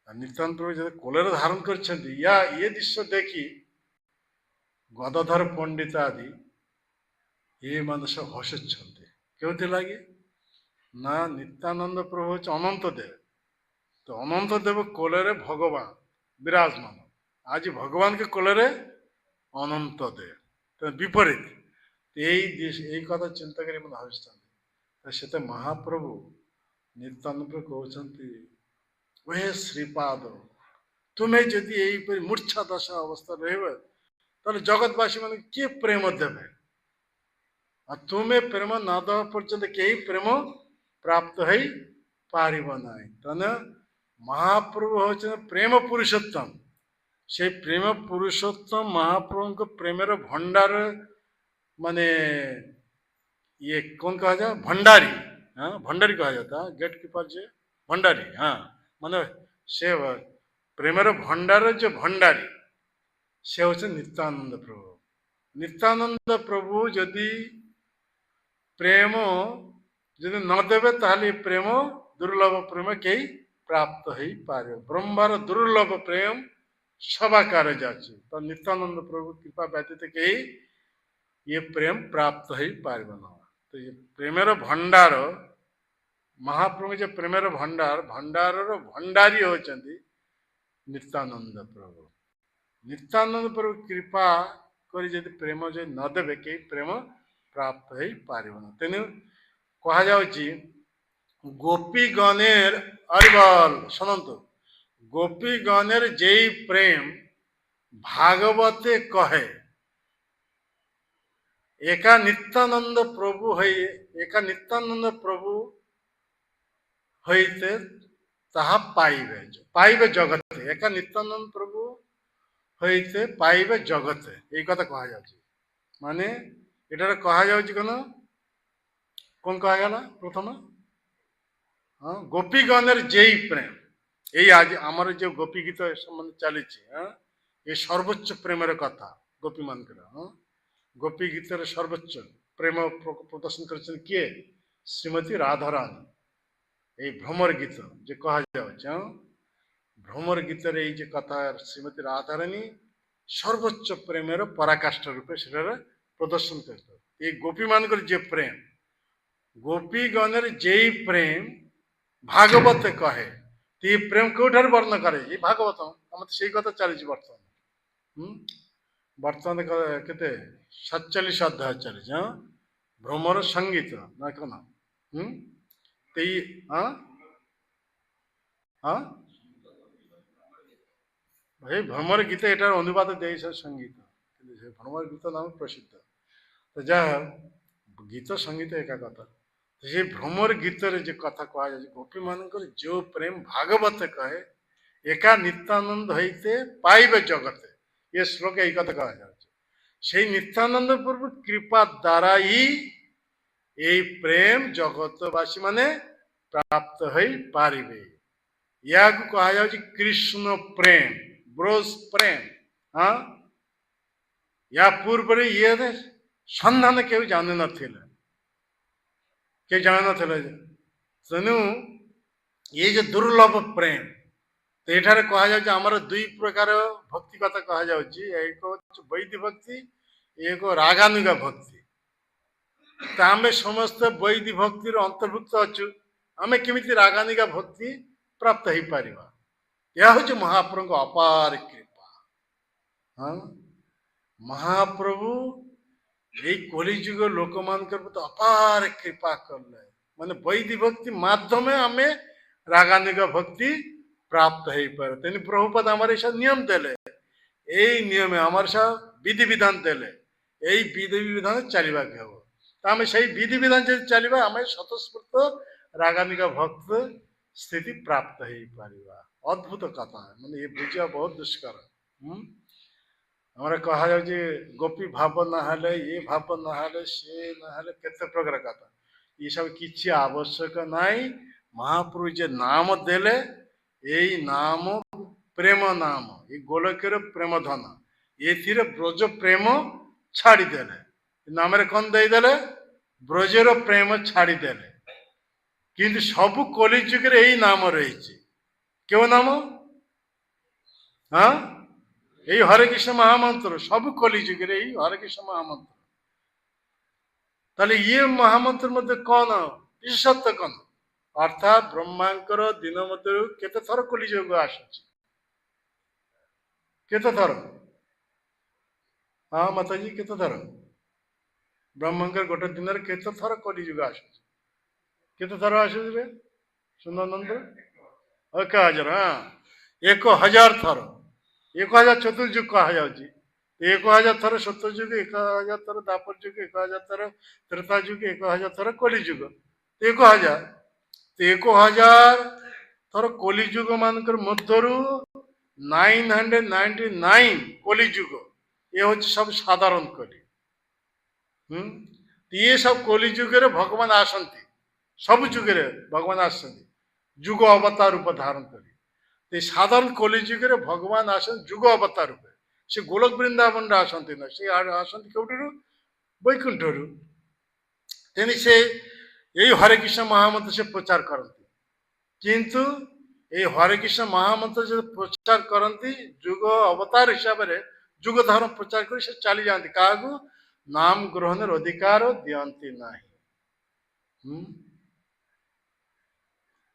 नित्यानंद प्रभु जो कोलर धारण कर ये दृश्य देखी गदाधर पंडित आदि ये मान सब हसुच्चंती क्यों लगे ना नित्यानंद प्रभु हूँ अनंत देव तो अनंत देव कोलरे भगवान विराजमान आज भगवान के कोलरे अनंत देव तो विपरीत यही कथा चिंता कर हसुच्च महाप्रभु नित्यानंद प्रभु कहते वे श्रीपाद तुम्हें जदि यहीपरि मूर्छा दशा अवस्था रही जगतवासी मान किए प्रेम देवे तुम्हें प्रेम न दवा पर्यंत कहीं प्रेम प्राप्त हो पार ना तेना महाप्रभु हूँ प्रेम पुरुषोत्तम से प्रेम पुरुषोत्तम महाप्रभु प्रेमर भंडार माने ये कौन कहा जाए भंडारी हाँ भंडारी कहा जाता गेट कीपर जे भंडारी हाँ माने से प्रेमर भंडार जो भंडारी से हूँ नित्यानंद प्रभु यदि प्रेम यदि न देवे ताले प्रेम दुर्लभ प्रेम कई प्राप्त हो पारे ब्रह्मार दुर्लभ प्रेम सभाकार जाचे तो नित्यानंद प्रभु कृपा व्यतीत कई ये प्रेम प्राप्त हो पार ना तो ये प्रेमर भंडार महाप्रभु जो प्रेमर भंडार भंडार भंडारी होती नित्यानंद प्रभु कृपा करी यदि प्रेम जो न देवे कई प्रेम प्राप्त हो पार तेणु कह गोपी गणेर अरिबल शुणु गोपी गणेर जय प्रेम भागवते कहे एका नित्यानंद प्रभु हईते ताहा पाइबे पाइबे जगते एका नित्यानंद प्रभु हईते पाइबे जगते यही कथा कह माने एटार कह कौन कहगला प्रथम हाँ गोपी गणेर जय प्रेम यही आज आमर जो गोपी गीत सम्बन्ध चली ये सर्वोच्च प्रेमर कथा गोपी मान हाँ गोपी गीतर सर्वोच्च प्रेम प्रदर्शन कर किए श्रीमती राधारानी ये भ्रमर गीत जो कह भ्रमर गीतर ये कथा श्रीमती राधारानी सर्वोच्च प्रेमर पराकाष्ठा रूपे से प्रदर्शन कर ये गोपी मान जे प्रेम गोपी गणेर जय प्रेम भागवत कहे तो ये प्रेम कौटार वर्णन करे ये भागवत आम तो सही कथा चली बर्तमान बर्तमान के 47 अध्याय चली हाँ भ्रमर संगीत ना कौन ହୁଁ ତେଇ ହଁ ହଁ ଭାଇ ଭ୍ରମର ଗୀତ ଏଟାର ଅନୁବାଦ ଦେଇଛ ସଙ୍ଗୀତ, କିନ୍ତୁ ସେ ଭ୍ରମର ଗୀତ ନାମ ପ୍ରସିଦ୍ଧ। ତ ଯାହା ଗୀତ ସଙ୍ଗୀତ ଏକା କଥା। ସେ ଭ୍ରମର ଗୀତରେ ଯେ କଥା କୁହାଯାଉଛି ଗୋପୀ ମାନଙ୍କର ଯୋଉ ପ୍ରେମ ଭାଗବତ କହେ, ଏକା ନିତ୍ୟାନନ୍ଦ ହେଇତେ ପାଇବେ ଜଗତେ, ଏ ଶ୍ଲୋକ ଏଇ କଥା କୁହାଯାଉଛି। সেই নিত্যানন্দ প্রভু কৃপা দ্বারাই এই প্রেম জগতবাসী মানে প্রাপ্ত হয়ে পারিবে। ইয়াକୁ କୁହାଯାଉଛି କୃଷ୍ଣ ପ୍ରେମ, ବ୍ରୋସ୍ ପ୍ରେମ। ହଁ ୟା ପୂର୍ବରେ ଇଏ ସନ୍ଧାନ କେବେ ଜାଣିନଥିଲେ, କେହି ଜାଣିନଥିଲେ। ତେଣୁ ଇଏ ଯେ ଦୁର୍ଲଭ ପ୍ରେମ, ତ ଏଠାରେ କୁହାଯାଉଛି ଆମର ଦୁଇ ପ୍ରକାର ଭକ୍ତି କଥା କୁହାଯାଉଛି, ଏକ ହଉଛି ବୈଦିକ ଭକ୍ତି, ଏକ ରାଗାନୁଗା ଭକ୍ତି। ତ ଆମେ ସମସ୍ତେ ବୈଦିକ ଭକ୍ତିର ଅନ୍ତର୍ଭୁକ୍ତ ଅଛୁ, ଆମେ କେମିତି ରାଗାନିକା ଭକ୍ତି ପ୍ରାପ୍ତ ହେଇପାରିବା? ଏହା ହଉଛି ମହାପ୍ରଭୁଙ୍କ ଅପାର କୃପା। ହଁ ମହାପ୍ରଭୁ ଏଇ କଳିଯୁଗ ଲୋକମାନଙ୍କର ପ୍ରତି ଅପାର କୃପା କଲେ, ମାନେ ବୈଦିକ ଭକ୍ତି ମାଧ୍ୟମେ ଆମେ ରାଗାନିକ ଭକ୍ତି ପ୍ରାପ୍ତ ହେଇପାରେ। ତେଣୁ ପ୍ରଭୁପାଦ ଆମର ଏସব ନିୟମ ଦେଲେ, এই নিয়মে আমার সব বিধিবিধান দেলে, এই বিধিবিধানে চালিবাকে হব। তা আমি সেই বিধিবিধান যদি চালিবা আমি স্বতঃস্ফূর্ত রাগানিকা ভক্ত স্থিতি প্রাপ্ত ହେଇପାରିବା। ଅଦ୍ଭୁତ କଥା, ମାନେ ଏ ବୁଝିବା ବହୁତ ଦୁଷ୍କର। ଆମର କୁହାଯାଉଛି ଗୋପୀ ଭାବ ନହେଲେ, ଇଏ ଭାବ ନହେଲେ, ସିଏ ନହେଲେ, କେତେ ପ୍ରକାର କଥା। ଏସବୁ କିଛି ଆବଶ୍ୟକ ନାହିଁ। ମହାପ୍ରଭୁ ଯେ ନାମ ଦେଲେ, ଏଇ ନାମ ପ୍ରେମ ନାମ, ଏ ଗୋଲକର ପ୍ରେମ ଧନ, ଏଥିରେ ବ୍ରଜ ପ୍ରେମ ଛାଡ଼ିଦେଲେ। ନାମରେ କଣ ଦେଇଦେଲେ? ବ୍ରଜର ପ୍ରେମ ଛାଡ଼ିଦେଲେ। କିନ୍ତୁ ସବୁ କଳିଯୁଗରେ ଏଇ ନାମ ରହିଛି। କେଉଁ ନାମ? ହଁ এই হরে কৃষ্ণ মহামন্ত্র, ସବୁ কলিযুগের এই হরে কৃষ্ণ মহামন্ত্র। তাহলে ইয়ে মহামন্ত্র মধ্যে কଣ ବିଶେଷତ୍ୱ କଣ? ଅର୍ଥାତ୍ ବ୍ରହ୍ମାଙ୍କର ଦିନ ମଧ୍ୟରୁ କେତେ ଥର କଲିଯୁଗ ଆସୁଛି? କେତେ ଥର? ହଁ ମାତାଜୀ କେତେ ଥର? ବ୍ରହ୍ମାଙ୍କର ଗୋଟେ ଦିନରେ କେତେ ଥର କଲିଯୁଗ ଆସୁଛି? କେତେ ଥର ଆସୁଛି ରେ ସୁନ୍ଦରନନ୍ଦ? 1000। ହଁ 1000 ଥର। 1000 ଚତୁର୍ଯୁଗ କୁହାଯାଉଛି। 1000 ଥର ସତ୍ୟଯୁଗ, 1000 ଥର ଦାପର ଯୁଗ, 1000 ଥର ତ୍ରେତା ଯୁଗ, 1000 ଥର କଲିଯୁଗ। 1000 ଥର କଲିଯୁଗ ମାନଙ୍କର ମଧ୍ୟରୁ 999 କଲିଯୁଗ ଏ ହଉଛି ସବୁ ସାଧାରଣ କଲି। ଇଏ ସବୁ କଲିଯୁଗରେ ଭଗବାନ ଆସନ୍ତି, ସବୁ ଯୁଗରେ ଭଗବାନ ଆସନ୍ତି ଯୁଗ ଅବତାର ରୂପ ଧାରଣ କରି। ସାଧାରଣ କଲିଯୁଗରେ ଭଗବାନ ଆସନ୍ତି ଯୁଗ ଅବତାର ରୂପେ। ସେ ଗୋଲକ ବୃନ୍ଦାବନରେ ଆସନ୍ତି ନା, ସେ ଆସନ୍ତି କେଉଁଠାରୁ? ବୈକୁଣ୍ଠରୁ। ତେଣୁ ସେ ଏଇ ହରେ କୃଷ୍ଣ ମହାମନ୍ତ୍ର ସେ ପ୍ରଚାର କରନ୍ତି। କିନ୍ତୁ এই হরে কৃষ্ণ মহামন্ত্র যে প্রচার করନ୍ତି যুଗ অবতার হিসাବରେ ଯୁଗ ଧର୍ମ ପ୍ରଚାର କରି ସେ ଚାଲି ଯାଆନ୍ତି, କାହାକୁ ନାମ ଗ୍ରହଣର ଅଧିକାର ଦିଅନ୍ତି ନାହିଁ।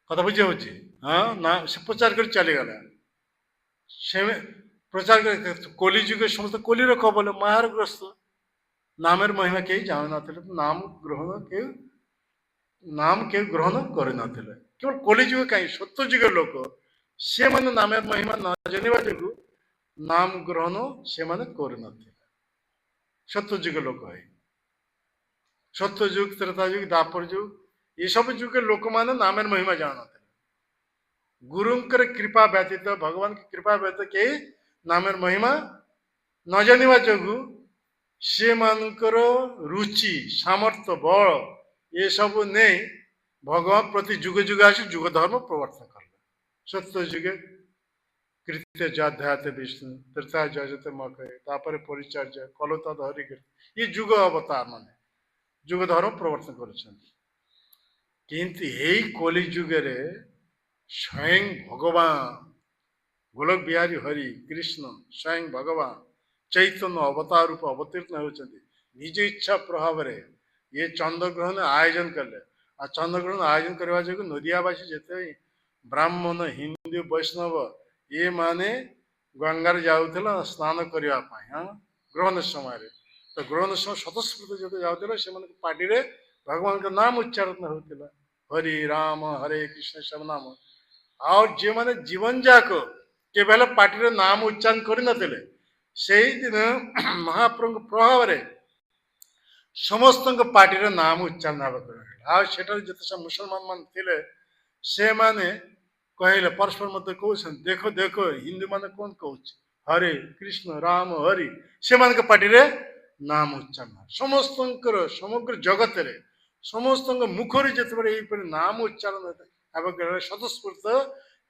କଥା ବୁଝି ହଉଛି? ହଁ ନା, ସେ ପ୍ରଚାର କରି ଚାଲିଗଲା। ସେ ପ୍ରଚାର କରି କଲିଯୁଗ ସମସ୍ତେ କଲିର କବଲ ମାୟାର ଗ୍ରସ୍ତ, ନାମର ମହିମା କେହି ଜାଣିନଥିଲେ, ନାମ କେହି ଗ୍ରହଣ କରିନଥିଲେ। କେବଳ କଲିଯୁଗ କାହିଁ, ସତ୍ୟ ଯୁଗର ଲୋକ ସେମାନେ ନାମର ମହିମା ନ ଜାଣିବା ଯୋଗୁଁ ନାମ ଗ୍ରହଣ ସେମାନେ କରିନଥିଲେ। ସତ୍ୟ ଯୁଗ ଲୋକ ହେଇ, ସତ୍ୟ ଯୁଗ, ତ୍ରେତା ଯୁଗ, ଦାପର ଯୁଗ, ଏସବୁ ଯୁଗରେ ଲୋକମାନେ ନାମର ମହିମା ଜାଣୁନଥିଲେ। ଗୁରୁଙ୍କର କୃପା ବ୍ୟତୀତ, ଭଗବାନଙ୍କ କୃପା ବ୍ୟତୀତ କେହି ନାମର ମହିମା ନ ଜାଣିବା ଯୋଗୁଁ ସେମାନଙ୍କର ରୁଚି, ସାମର୍ଥ୍ୟ, ବଳ ଏସବୁ ନେଇ ଭଗବାନ ପ୍ରତି ଯୁଗ ଯୁଗ ଆସି ଯୁଗ ଧର୍ମ ପ୍ରବର୍ତ୍ତନ କଲେ। ସତ୍ୟ ଯୁଗେ କୀର୍ତ୍ତି ଯାଧ୍ୟାତ୍ମ ବିଷ୍ଣୁ, ତ୍ରେତା ଯଜତେ ମକରେ, ତାପରେ ପରିଚର୍ଯ୍ୟା, କଲତା ଧରି ଏ ଯୁଗ ଅବତାର ମାନେ ଯୁଗ ଧର୍ମ ପ୍ରବର୍ତ୍ତନ କରୁଛନ୍ତି। କିନ୍ତୁ ଏଇ କଲି ଯୁଗରେ ସ୍ୱୟଂ ଭଗବାନ ଗୋଲକ ବିହାରୀ ହରି କୃଷ୍ଣ ସ୍ୱୟଂ ଭଗବାନ ଚୈତନ୍ୟ ଅବତାର ରୂପ ଅବତୀର୍ଣ୍ଣ ହେଉଛନ୍ତି। ନିଜ ଇଚ୍ଛା ପ୍ରଭାବରେ ଇଏ ଚନ୍ଦ୍ରଗ୍ରହଣ ଆୟୋଜନ କଲେ। ଆଉ ଚନ୍ଦ୍ରଗ୍ରହଣ ଆୟୋଜନ କରିବା ଯୋଗୁଁ ନଦିଆବାସୀ ଯେତେ ବ୍ରାହ୍ମଣ, ହିନ୍ଦୁ, ବୈଷ୍ଣବ ଏମାନେ ଗଙ୍ଗାରେ ଯାଉଥିଲା ସ୍ନାନ କରିବା ପାଇଁ, ହଁ ଗ୍ରହଣ ସମୟରେ। ତ ଗ୍ରହଣ ସମୟ ସ୍ୱତଃସ୍ଫୂର୍ତ୍ତ ଯେତେ ଯାଉଥିଲେ ସେମାନଙ୍କ ପାଟିରେ भगवान का नाम उच्चारण होता हरि राम हरे कृष्ण सब नाम और जे माने जीवन जाक केवल पार्टी नाम उच्चारण कर नथिले सेई दिन महाप्रभु प्रभाव रे समस्त पार्टी नाम उच्चारण आ सेठार जते सब मुसलमान मान थिले से माने कहले परस्पर मत कहउछन देखो देखो हिंदू माने कोन कहउछ हरे कृष्ण राम हरि से मान के पार्टी रे नाम उच्चारण समस्त समग्र जगत रे समस्त मुखर जिते ये नाम उच्चारण होता स्वतस्फूर्त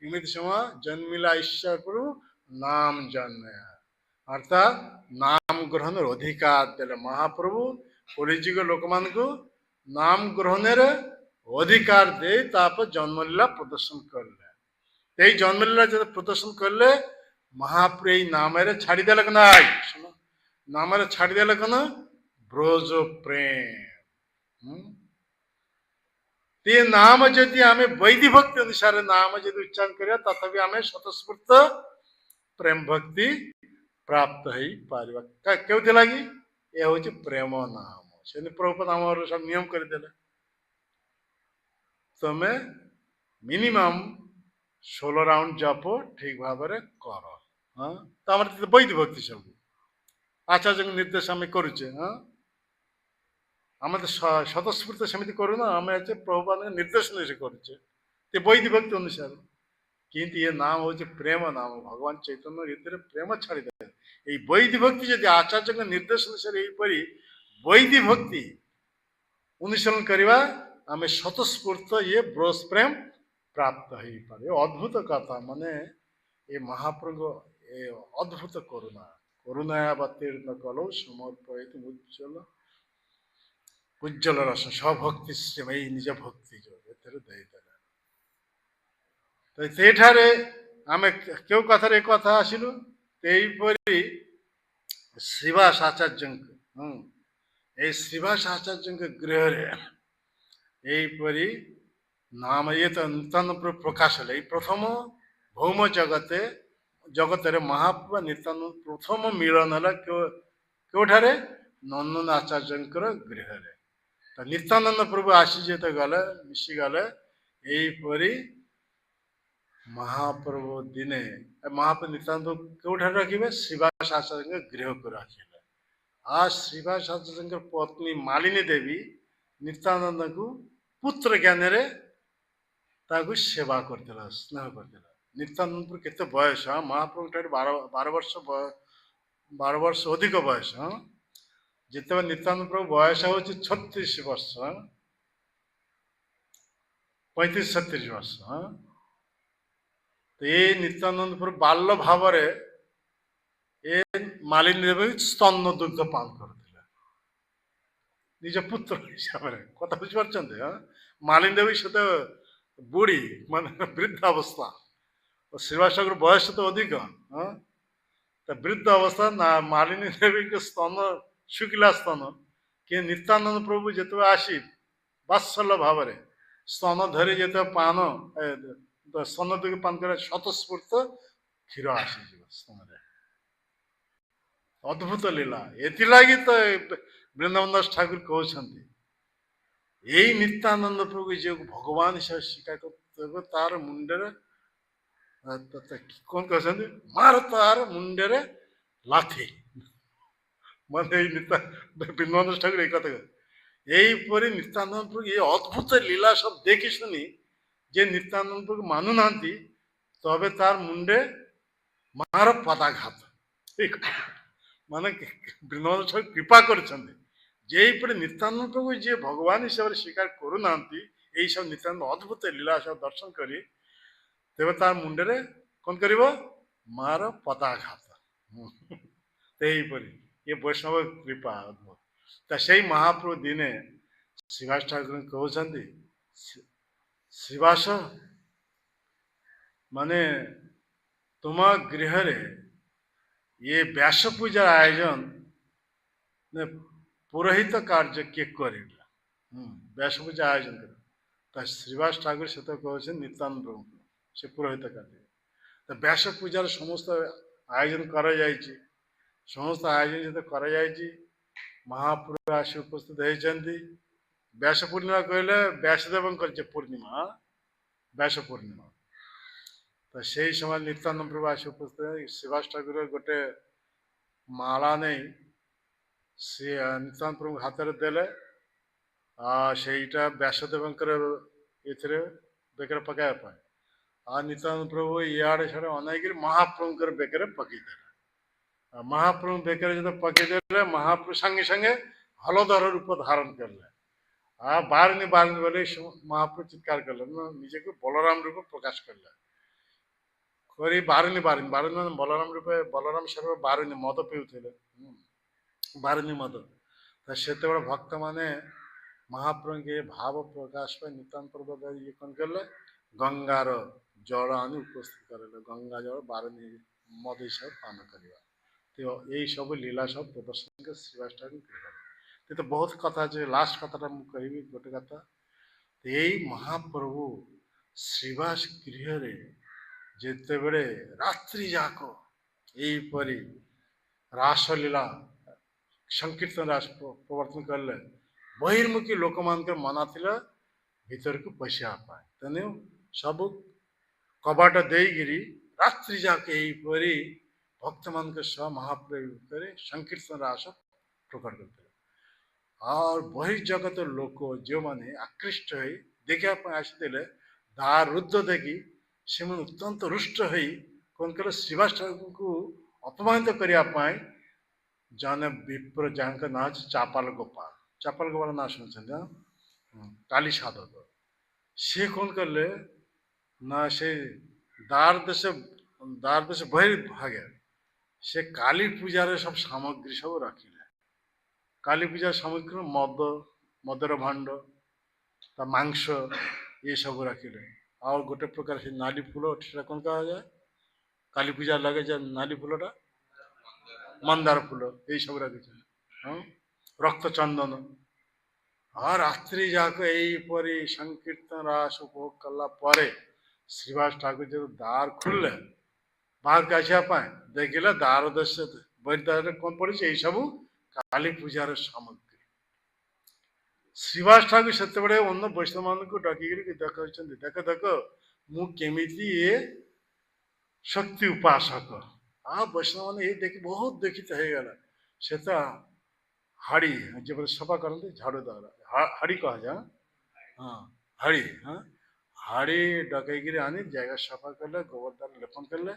इमित समय जन्मिला ईश्वर प्रभु नाम जन्मे अर्थात नाम ग्रहण अधिकार देले महाप्रभु कलिजुग लोक मान को नाम ग्रहण अधिकार दे तापर जन्मलीला प्रदर्शन करले जन्मलीला जो प्रदर्शन करले महाप्रभु नाम छाड़देल ना नाम छाड़देल कन ब्रज प्रेम ते नाम जदि आम वैधि भक्ति अनुसार नाम जदि उच्चारण करिया तथापि आम स्वतस्फूर्त प्रेम भक्ति प्राप्त हो पार क्यों लगी ये हूँ प्रेम नाम से प्रभुपाद आम सब नियम करदे तुम्हें मिनिमम 16 राउंड जप ठीक भाव कर हाँ तो वैधि भक्ति सब आचार्य निर्देश आम करुचे हाँ आम तो स्वतस्फूर्त सेमती करूना आम प्रभुपाद निर्देश करुचे वैधि भक्ति अनुसार किंतु ये नाम हूँ प्रेम नाम भगवान चैतन्य रीति प्रेम छाड़दे ये वैधि भक्ति जब आचार्य निर्देश अनुसार यहीपरि वैधि भक्ति अनुसरण करवा आम स्वतस्फूर्त ये ब्रज प्रेम प्राप्त हो पारे अद्भुत कथा माने ये महाप्रभु ये अद्भुत करुणा करुणावतीर्ण कलो समर्पयित उज्ज्वल उज्ज्वल रस स्वभक्ति से निज भक्ति जो देदेले आम क्यों कथार एक कथा आसिलु तेईपरि श्रीवास आचार्य श्रीवास आचार्य गृह यहीपरि नाम ये तो नित्यानंद प्रभु प्रकाश है प्रथम भौम जगते जगत महाप्रभु नित्यानंद प्रथम मिलन है क्योंठारे नंदन आचार्य गृह तो नित्यानंद प्रभु आसी जो गले मिसी गले यहीपरि महाप्रभु दिने महाप्रभु नित्यानंद क्योंठारे रखिए श्रीवास आचार्य गृह को रखिले आ श्रीवास आचार्य पत्नी मालिनी देवी नित्यानंद को पुत्र ज्ञान ताकू सेवा करदेला स्नेह करदेला नित्यानंद केते बयस हाँ महाप्रभु 12 वर्ष अधिक बयस हाँ जिते नित्यानंद प्रभु बयस हूँ 36 वर्ष 35-37 वर्ष हाँ तो ये नित्यानंद प्रभु बाल्य भाव ये मालिनी देवी स्तन दुग्ध पान करते निज पुत्र हिसाब से कथा बुझीपार हाँ मालिनी देवी से तो बुढ़ी मान वृद्ध अवस्था श्रीवास ठाकुर बयस तो अधिक हाँ तो वृद्ध अवस्था ना मालिनी देवी के स्तन शुक्ला स्तन कि नित्यानंद प्रभु जिते आसी बात्सल्य भाव स्तन धरी जिते पान स्तन दुग्ध पान कर स्वतस्फूर्त क्षीर आसी स्तन अद्भुत लीला ये तो वृंदावन दास ठाकुर कहते यही नित्यानंद प्रभु जो भगवान हिसाब स्वीकार कर तार मुंडे कौन कहते मार तार मुंडे लाठी माने वृंदावन दास ठाकुर एक यहीपरि नित्यानंद प्रभु ये अद्भुत लीला सब देखी शुणी जे नित्यानंद प्रभु मानु ना तबे तार मुंडे मार पदाघात माने वृंदावन दास ठाकुर कृपा कर जेपरि नित्यानंद प्रभु जी भगवान हिसाब से स्वीकार करूना यही सब नित्यानंद अद्भुत लीला सब दर्शन करी तेरे तार मुंडे कौन कर मार पदाघात ये वैष्णव कृपा अद्भुत तो से महाप्रभु दिने श्रीवास ठाकुर कहते श्रीवास माने तुम गृह ये व्यास पूजा आयोजन ने पुरोहित कार्य किए कर व्यास पूजा आयोजन कर तो श्रीवास ठाकुर से तो कहे नित्यानंद प्रभु से पुरोहित कार्य तो व्यास पूजार समस्त आयोजन कर समस्त आयोजन जो कर महाप्रभु आस उपस्थित होती व्यास पूर्णिमा कहले व्यासदेव पूर्णिमा व्यास पूर्णिमा तो से समय नित्यानंद प्रभु आस उपस्थित शिवास ठाकुर गोटे माला नहीं सी नित्यानंद प्रभु हाथ में देले सेटा व्यासदेव ये बेकर पकाया नित्यानंद प्रभु इे छाड़े अनेक महाप्रभुंर बेकर पकईदे महाप्रभु बेकर जो पकईदे महाप्रभु संगे संगे हलधर रूप धारण करले बारनी बारनी बोले महाप्रभु चित्कार करले निजे को बलराम रूप प्रकाश करले करी बारनी बारनी बारनी मान बलराम रूपे बलराम सर्व बारनी मद पीउले बारनी मद तो से भक्त माने महाप्रभु के भाव प्रकाश पे नित्यानंद प्रभु ये कौन कर गंगार जल आनी उपस्थित कर गंगा जल बारनी मद हिसाब पान करवा तो यही सब लीला सब प्रदर्शन के श्रीवास ठाकुर तो बहुत कथा जो लास्ट कथा मुझे कह गोटे कथा तो यही महाप्रभु श्रीवास गृह जिते बड़े रात्रि जाक यहीपरी रासलीला संकीर्तन रास प्रवर्तन कले बहिर्मुखी लोक मान मना थिला भीतर को पशिया पाए तेणु सब कबाट देगिरी रात्रि जाक यहीपरी भक्त मान सह महाप्रभु संकीर्तन रास प्रकट करते और बहिर्जगत लोक जो मैंने आकृष्ट हो देखा आसते दार रुद्ध देखी से अत्यंत रुष्ट हो कौन कल श्रीवास ठाकुर को अपमानित करने जने विप्र जहाँ ना चापाल गोपाल ना शुणी काली साधक से कौन कले ना से दार देश बहिर्भागे से काली पूजार सब सामग्री सब रखिले काली पूजा सामग्री मदर भांड मांस ये सब रखिले और गोटे प्रकार से नाली फूल कौन कहा जाए काली पूजा लगे जाए नाली फूलटा मंदार फूल ये सब रखी हाँ रक्त चंदन और रात्रि जाक यहीपरी संकीर्तन रास उपभोग कला श्रीवास ठाकुर जो दार खुलले बाहर के आसापा देखिले दार देश बहिर्द्वार कौन पड़ी यही सब काली पूजार सामग्री श्रीवास ठाकुर से अन्य वैष्णव मान को डकिक देख देख मुझे ये शक्ति उपासक वैष्णव मैंने ये देखी बहुत देखी हो गला से तो हाड़ी जो सफा करते झाड़ू द्वारा हाड़ी कह जा हाँ हाड़ी हाँ हाड़ी डकईक आनी जगह सफा कले गोबर द्वारा लेपन कले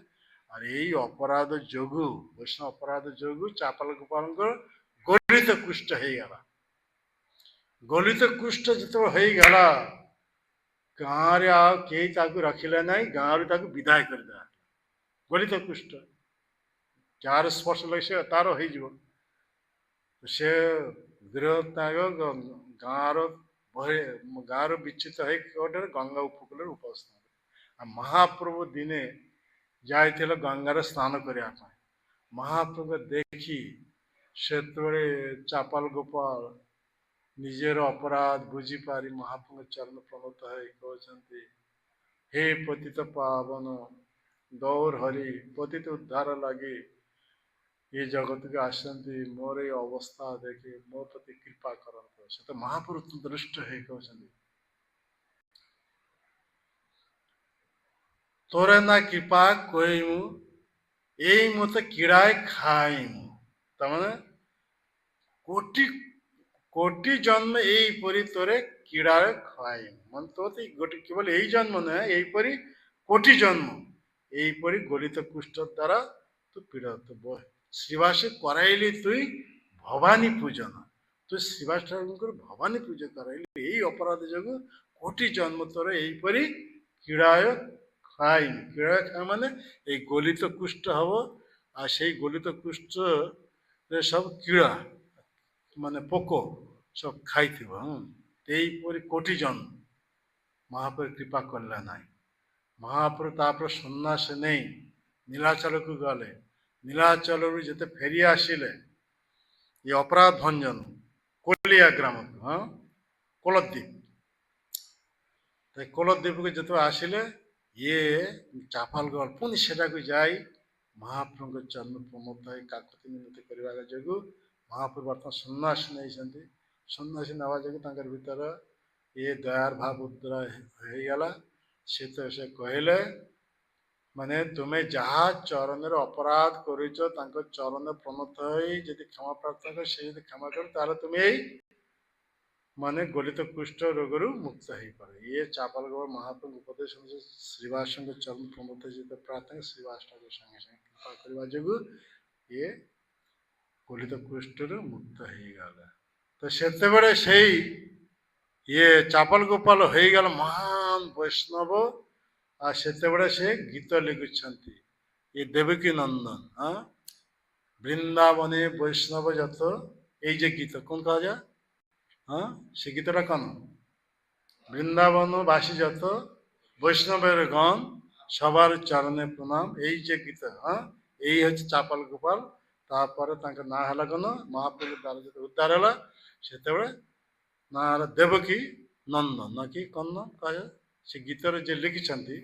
और यही अपराध जोगु वैष्णव अपराध जोगु चापाल गोपाल गलित कुष्ठ हो गला गलित कुष्ठ जो होगला गाँव कई रखिले ना गाँव विदाय करदे गलित कुष्ठ जार स्पर्श लगे तार हो से गृह त्याग गाँव गाँव विच्छित होटे गंगा उपकूल उपस्थित महाप्रभु दिने जाइए गंगार स्नान करने महाप्रभु देखी से चापाल गोपाल निजेर अपराध बुझी पारी महाप्रभु चरण प्रणत कहते हे पतित पावन गौर हरि पतित उद्धार लगे ये जगत के आसती मोर ये अवस्था देखे मो प्रति कृपा करते से तो महाप्रभु अत्यंत रुष्ट है कहते तोरे ना कृपा कोई यही मत कीड़ाए खाई तमने कोटि कोटि जन्म यहीपरी तोरे कीड़ाए खाई मन तो गोटे केवल यही जन्म नुहे यहीपरी कोटि जन्म यहीपरी गलित कुष्ठ द्वारा तू पीड़ित श्रीवास कराइली तुई भवानी पूजन तू श्रीवास ठाकुर भवानी पूजा कराइली यही अपराध जो कोटि जन्म तोर यहीपरी कीड़ाए खाई कीड़ा खाए माने ये गलित कुष्ठ हम आ से गलित कुष्ठ रे सब कीड़ा माने पोक सब खाई यहीपरी कोटि जन्म महाप्रभु कृपा कले ना महाप्रभु तापर सन्यास नहीं नीलाचल को गले नीलाचल जिते फेरी आसिले ये अपराध भंजन कोलिया ग्राम हाँ कोलद्वीप तो कोलद्वीप को जो आसिले ये चापाल गल पुणी से जाई महाप्रभु चरण प्रमोद काकती मिनती करने जो महाप्रभु बर्तमान सन्यास नहीं ସନ୍ନ୍ୟାସୀ ନେବା ଯୋଗୁଁ ତାଙ୍କର ଭିତର ये दयार भाव उद्रा ହେଇଗଲା। ସେ କହିଲେ ମାନେ ତୁମେ ଯାହା ଚରଣରେ ଅପରାଧ କରିଛ ତାଙ୍କ ଚରଣ ପ୍ରଣତ ହୋଇ ଯଦି କ୍ଷମା ପ୍ରାର୍ଥନା କର, ସେ ଯଦି କ୍ଷମା କର ତାହେଲେ ତୁମେ ଏଇ ମାନେ ଗଲିତ କୁଷ୍ଠ ରୋଗରୁ ମୁକ୍ତ ହେଇପାର। ଇଏ ଚାପଲ ଗୋବର ମହାପ୍ରଭୁ ଉପଦେଶ ଶ୍ରୀବାସଙ୍କ ଚରଣ ପ୍ରଣତ ଯେତେ ପ୍ରାର୍ଥନା ଶ୍ରୀବାସଙ୍କ ସାଙ୍ଗେ ସାଙ୍ଗେ କୃପା କରିବା ଯୋଗୁଁ ଇଏ ଗଲିତ କୁଷ୍ଠରୁ ମୁକ୍ତ ହେଇଗଲା। ତ ସେତେବେଳେ ସେଇ ଇଏ ଚାପଲ ଗୋପାଳ ହେଇଗଲା ମହାନ ବୈଷ୍ଣବ। ଆଉ ସେତେବେଳେ ସେ ଗୀତ ଲେଖୁଛନ୍ତି ଏ ଦେବକୀ ନନ୍ଦନ ବୃନ୍ଦାବନେ ବୈଷ୍ଣବ ଯତ, এই যে গীত কোন কাজ সে গীতটা কেন বৃন্দাবন বাসী যত বৈষ্ণবের গণ সবার চরণে প্রণাম, এই যে গীত এই হচ্ছে চাপাল গোপাল। তারপরে তাଙ୍କ ନାଁ ହେଲା କଣ ମହାପ୍ରଭୁ ଦ୍ୱାରା ଯେତେ ଉଦ୍ଧାର ହେଲା ସେତେବେଳେ ନା ହେଲା ଦେବକୀ ନନ୍ଦନ ନା କି କଣ କୁହାଯାଏ। ସେ ଗୀତରେ ଯେ ଲେଖିଛନ୍ତି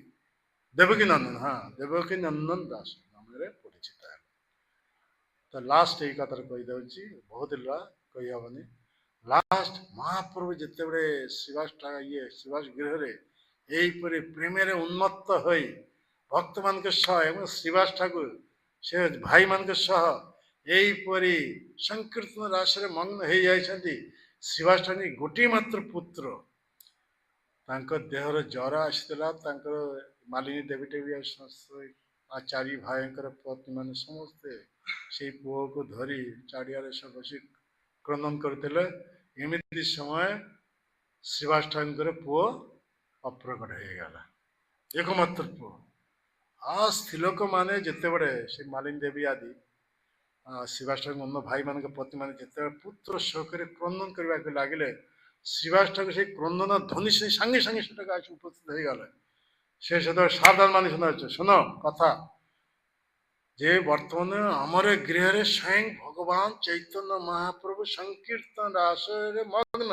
ଦେବକୀ ନନ୍ଦନ, ଦେବକୀ ନନ୍ଦନ ଦାସ ନାମରେ ପରିଚିତ ହେଲା। ତ ଲାଷ୍ଟ ଏଇ କଥାରେ କହିଦେଉଛି, ବହୁତ କହିହେବନି। ଲାଷ୍ଟ ମହାପ୍ରଭୁ ଯେତେବେଳେ ଶ୍ରୀବାସ ଗୃହରେ ଏହିପରି ପ୍ରେମରେ ଉନ୍ମତ୍ତ ହୋଇ ଭକ୍ତମାନଙ୍କ ସହ ଏବଂ ଶ୍ରୀବାସ ଠାକୁର ସେ ଭାଇମାନଙ୍କ ସହ ଏହିପରି ସଂକୀର୍ତ୍ତନ ରାଶିରେ ମଗ୍ନ ହେଇଯାଇଛନ୍ତି। ଶ୍ରୀବାସ ଠାକୁର ଗୋଟିଏ ମାତ୍ର ପୁତ୍ର, ତାଙ୍କ ଦେହର ଜ୍ୱର ଆସିଥିଲା। ତାଙ୍କର ମାଳିନୀ ଦେବୀଟେ ବି ଚାରି ଭାଇଙ୍କର ପତ୍ନୀମାନେ ସମସ୍ତେ ସେଇ ପୁଅକୁ ଧରି ଚାରିଆଡ଼େ ସବୁ ବସି କ୍ରନ୍ଦନ କରିଥିଲେ। ଏମିତି ସମୟ ଶ୍ରୀବାସ ଠାକୁରଙ୍କର ପୁଅ ଅପ୍ରକଟ ହେଇଗଲା, ଏକମାତ୍ର ପୁଅ। ଆଉ ସ୍ତ୍ରୀ ଲୋକମାନେ ଯେତେବେଳେ ସେ ମାଳିନୀ ଦେବୀ ଆଦି ଶ୍ରୀବାସ ଠାକୁର ଅନ୍ୟ ଭାଇମାନଙ୍କ ପତ୍ନୀମାନେ ଯେତେବେଳେ ପୁତ୍ର ଶୋକରେ କ୍ରନ୍ଦନ କରିବାକୁ ଲାଗିଲେ, ଶ୍ରୀବାସ ଠାକୁର ସେଇ କ୍ରନ୍ଦନ ଧ୍ୱନି ସାଙ୍ଗେ ସାଙ୍ଗେ ସେଟାକୁ ଆସି ଉପସ୍ଥିତ ହେଇଗଲେ। ସେ ସେତେବେଳେ ସାବଧାନ ମାନି ଶୁଣାଉଛି, ଶୁଣ କଥା ଯେ ବର୍ତ୍ତମାନ ଆମର ଗୃହରେ ସ୍ୱୟଂ ଭଗବାନ ଚୈତନ୍ୟ ମହାପ୍ରଭୁ ସଂକୀର୍ତ୍ତନ ରାସରେ ମଗ୍ନ।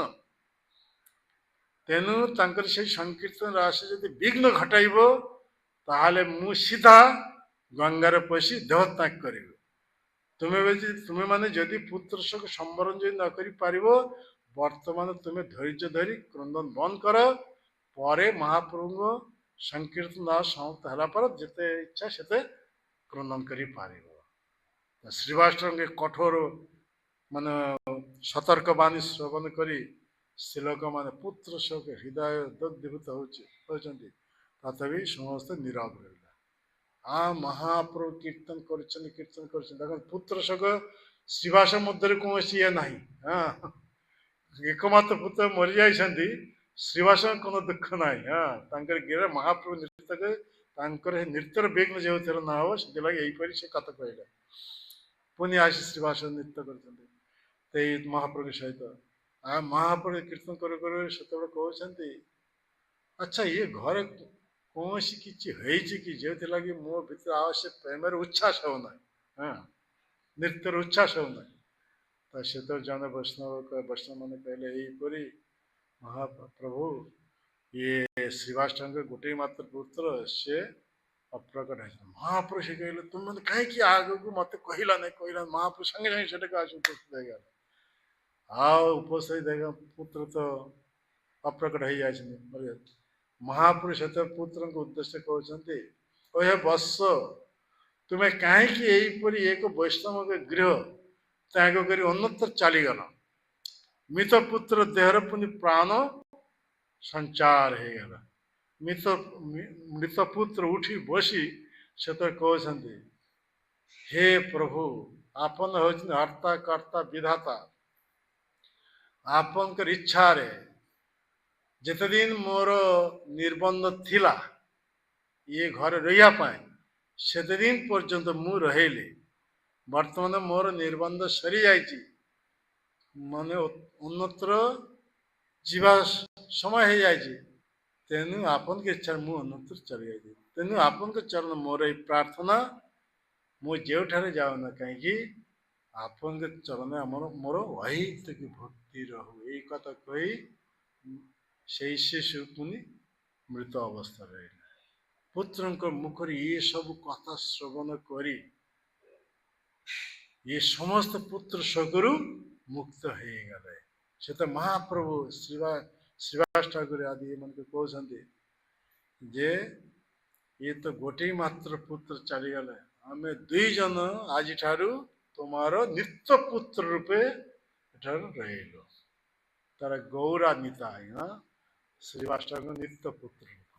ତେଣୁ ତାଙ୍କର ସେଇ ସଂକୀର୍ତ୍ତନ ରାସ ଯଦି ବିଘ୍ନ ଘଟାଇବ ତାହେଲେ ମୁଁ ସିଧା ଗଙ୍ଗାରେ ପଶି ଦେହତ୍ୟାଗ କରିବି। ତୁମେ ମାନେ ଯଦି ପୁତ୍ର ଶୋକ ସମ୍ବରଣ ଯଦି ନ କରିପାରିବ, ବର୍ତ୍ତମାନ ତୁମେ ଧୈର୍ଯ୍ୟ ଧରି କ୍ରନ୍ଦନ ବନ୍ଦ କର। ପରେ ମହାପ୍ରଭୁଙ୍କ ସଂକୀର୍ତ୍ତନ ରାସ ସମାପ୍ତ ହେଲା ପରେ ଯେତେ ଇଚ୍ଛା ସେତେ କ୍ରନ୍ଦନ କରିପାରିବ। ଶ୍ରୀବାସଙ୍କ କଠୋର ମାନେ ସତର୍କ ବାଣୀ ଶ୍ରବଣ କରି ସ୍ତ୍ରୀ ଲୋକମାନେ ପୁତ୍ର ଶୋକ ହୃଦୟ ଦଗ୍ଧୀଭୂତ ହେଉଛନ୍ତି, ତଥାପି ସମସ୍ତେ ନୀରବ ରହିଲା। ମହାପ୍ରଭୁ କୀର୍ତ୍ତନ କରିଛନ୍ତି ଦେଖନ୍ତୁ ପୁତ୍ର ଶୋକ ଶ୍ରୀବାସ ମଧ୍ୟରେ କୌଣସି ଇଏ ନାହିଁ। ଏକମାତ୍ର ପୁତ୍ର ମରିଯାଇଛନ୍ତି, ଶ୍ରୀବାସଙ୍କ কোনো ଦୁଃଖ ନାହିଁ। ତାଙ୍କର ଗିରେ ମହାପ୍ରଭୁ ନୃତ୍ୟ କରି ତାଙ୍କର ନୃତ୍ୟର ବିଘ୍ନ ଯେଉଁଥିରେ ନ ହେବ ସେଥିଲାଗି ଏହିପରି ସେ କଥା କହିଲେ। ପୁଣି ଆସି ଶ୍ରୀବାସ ନୃତ୍ୟ କରିଛନ୍ତି ସେଇ ମହାପ୍ରଭୁ ସହିତ। ମହାପ୍ରଭୁ କୀର୍ତ୍ତନ କରୁ କରୁ ସେତେବେଳେ କହୁଛନ୍ତି, ଆଚ୍ଛା ଇଏ ଘରେ କୌଣସି କିଛି ହେଇଛି କି ଯେଉଁଥିଲାଗି ମୋ ଭିତରେ ଆବଶ୍ୟକ ପ୍ରେମର ଉଚ୍ଛ୍ୱାସ ହେଉନାହିଁ, ନୃତ୍ୟର ଉଚ୍ଛ୍ୱାସ ହେଉନାହିଁ। ତ ସେତେବେଳେ ଜଣେ ବୈଷ୍ଣବମାନେ କହିଲେ, ଏହିପରି ମହାପ୍ରଭୁ ଇଏ ଶ୍ରୀବାସ ଠାକୁର ଗୋଟିଏ ମାତ୍ର ପୁତ୍ର, ସେ ଅପ୍ରକଟ ହେଇଛନ୍ତି। ମହାପ୍ରଭୁ ସେ କହିଲେ, ତୁମେ କାହିଁକି ଆଗକୁ ମତେ କହିଲା ମହାପ୍ରଭୁ ସାଙ୍ଗେ ସାଙ୍ଗେ ସେଟାକୁ ଆସି ଉପସ୍ଥିତ ହେଇଗଲା। ଆଉ ଉପସ୍ଥିତ ହେଇଗଲା, ପୁତ୍ର ତ ଅପ୍ରକଟ ହେଇଯାଇଛନ୍ତି। ମହାପ୍ରଭୁ ସେତେବେଳେ ପୁତ୍ରଙ୍କ ଉଦ୍ଦେଶ୍ୟ କହୁଛନ୍ତି, ହେ ବତ୍ସ, ତୁମେ କାହିଁକି ଏହିପରି ଏକ ବୈଷ୍ଣବଙ୍କ ଗୃହ ତ୍ୟାଗ କରି ଅନ୍ୟତ୍ର ଚାଲିଗଲ? ମୃତ ପୁତ୍ର ଦେହରେ ପୁଣି ପ୍ରାଣ ସଞ୍ଚାର ହେଇଗଲା। ମୃତ ପୁତ୍ର ଉଠି ବସି ସେତେବେଳେ କହୁଛନ୍ତି, ହେ ପ୍ରଭୁ, ଆପଣ ହେଉଛନ୍ତି ହର୍ତ୍ତା କର୍ତ୍ତା ବିଧାତା। ଆପଣଙ୍କର ଇଚ୍ଛାରେ ଯେତେଦିନ ମୋର ନିର୍ବନ୍ଧ ଥିଲା ଇଏ ଘରେ ରହିବା ପାଇଁ, ସେତେଦିନ ପର୍ଯ୍ୟନ୍ତ ମୁଁ ରହିଲି। ବର୍ତ୍ତମାନ ମୋର ନିର୍ବନ୍ଧ ସରିଯାଇଛି, ମାନେ ଅନ୍ୟତ୍ର ଯିବା ସମୟ ହେଇଯାଇଛି। ତେଣୁ ଆପଣଙ୍କ ଇଚ୍ଛାରେ ମୁଁ ଅନ୍ୟତ୍ର ଚାଲିଯାଇଛି। ତେଣୁ ଆପଣଙ୍କ ଚରଣ ମୋର ଏଇ ପ୍ରାର୍ଥନା, ମୁଁ ଯେଉଁଠାରେ ଯାଉନା କାହିଁକି ଆପଣଙ୍କ ଚରଣରେ ମୋର ଅହୈତୁକ ଭକ୍ତି ରହୁ। ଏଇ କଥା କହି ସେଇ ଶିଶୁ ପୁଣି ମୃତ ଅବସ୍ଥାରେ ରହିଲା। ପୁତ୍ରଙ୍କ ମୁଖରେ ଏ ସବୁ କଥା ଶ୍ରବଣ କରି ଏ ସମସ୍ତ ପୁତ୍ର ଶୋକରୁ ମୁକ୍ତ ହେଇଗଲେ। ସେ ତ ମହାପ୍ରଭୁ ଶ୍ରୀବାସ ଠାକୁର ଆଦି ଏମାନଙ୍କୁ କହୁଛନ୍ତି ଯେ ଇଏ ତ ଗୋଟିଏ ମାତ୍ର ପୁତ୍ର ଚାଲିଗଲେ, ଆମେ ଦୁଇ ଜଣ ଆଜିଠାରୁ ତୁମର ନିତ୍ୟ ପୁତ୍ର ରୂପେ ଏଠାରୁ ରହିଲୁ। ତାର ଗୌରା ନିତାଇ ଶ୍ରୀବାସ ଠାକୁର ନିତ୍ୟ ପୁତ୍ର ରୂପ।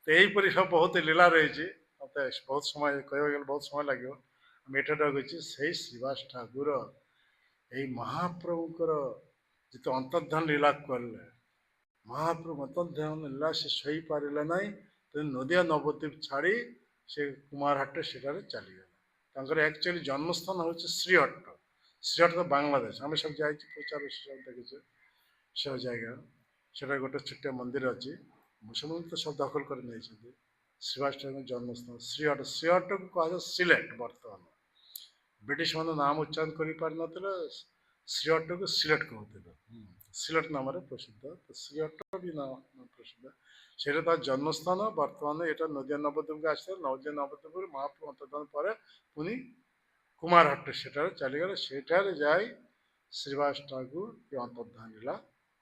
ତ ଏହିପରି ସବୁ ବହୁତ ଲୀଳା ରହିଛି। ମତେ ବହୁତ ସମୟ କହିବାକୁ ଗଲେ ବହୁତ ସମୟ ଲାଗିବ। ଆମେ ଏଠାରେ ରହୁଛି ସେଇ ଶ୍ରୀବାସ ଠାକୁର ଏଇ ମହାପ୍ରଭୁଙ୍କର ଯେତେ ଅନ୍ତର୍ଧାନ ଲୀଳା କଲେ, ମହାପ୍ରଭୁ ଅନ୍ତର୍ଧାନ ଲୀଳା ସେ ଶୋଇପାରିଲେ ନାହିଁ। ତେଣୁ ନଦିଆ ନବଦ୍ୱୀପ ଛାଡ଼ି ସେ କୁମାରହାଟ ସେଠାରେ ଚାଲିଗଲେ। ତାଙ୍କର ଆକ୍ଚୁଆଲି ଜନ୍ମସ୍ଥାନ ହେଉଛି ଶ୍ରୀହଟ୍ଟ। ଶ୍ରୀହଟ୍ଟ ତ ବାଂଲାଦେଶ, ଆମେ ସବୁ ଯାଇଛୁ, ପ୍ରଚାର ଦେଖିଛୁ ସେ ଜାଗା। ସେଟା ଗୋଟେ ଛୋଟ ମନ୍ଦିର ଅଛି, ମୁସଲମାନ ତ ସବୁ ଦଖଲ କରି ନେଇଛନ୍ତି। ଶ୍ରୀବାସ ଠାକୁରଙ୍କ ଜନ୍ମସ୍ଥାନ ଶ୍ରୀହଟ୍ଟ। ଶ୍ରୀହଟ୍ଟକୁ କୁହାଯାଏ ସିଲେଟ। ବର୍ତ୍ତମାନ ବ୍ରିଟିଶ ମାନେ ନାମ ଉଚ୍ଚାରଣ କରିପାରିନଥିଲେ, ଶ୍ରୀହଟ୍ଟକୁ ସିଲେଟ କହୁଥିଲେ। ସିଲେଟ ନାମରେ ପ୍ରସିଦ୍ଧ, ଶ୍ରୀହଟ୍ଟ ବି ନାମ ପ୍ରସିଦ୍ଧ। ସେଇଟା ତାର ଜନ୍ମସ୍ଥାନ। ବର୍ତ୍ତମାନ ଏଇଟା ନଦିଆ ନବଦ୍ୱୀପକୁ ଆସିଥିଲା। ନଦିଆ ନବଦ୍ୱୀପରୁ ମହାପ୍ରଭୁ ଅନ୍ତର୍ଧାନ ପରେ ପୁଣି କୁମାରହାଟ ସେଠାରେ ଚାଲିଗଲେ। ସେଠାରେ ଯାଇ ଶ୍ରୀବାସ ଠାକୁର ଏ ଅନ୍ତର୍ଧାନ ଲୀଳା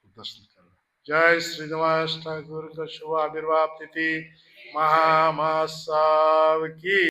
ପ୍ରଦର୍ଶନ କଲେ। जय श्रीनिवास ठाकुर का शुभ आविर्भाव तिथि महामहोत्सव की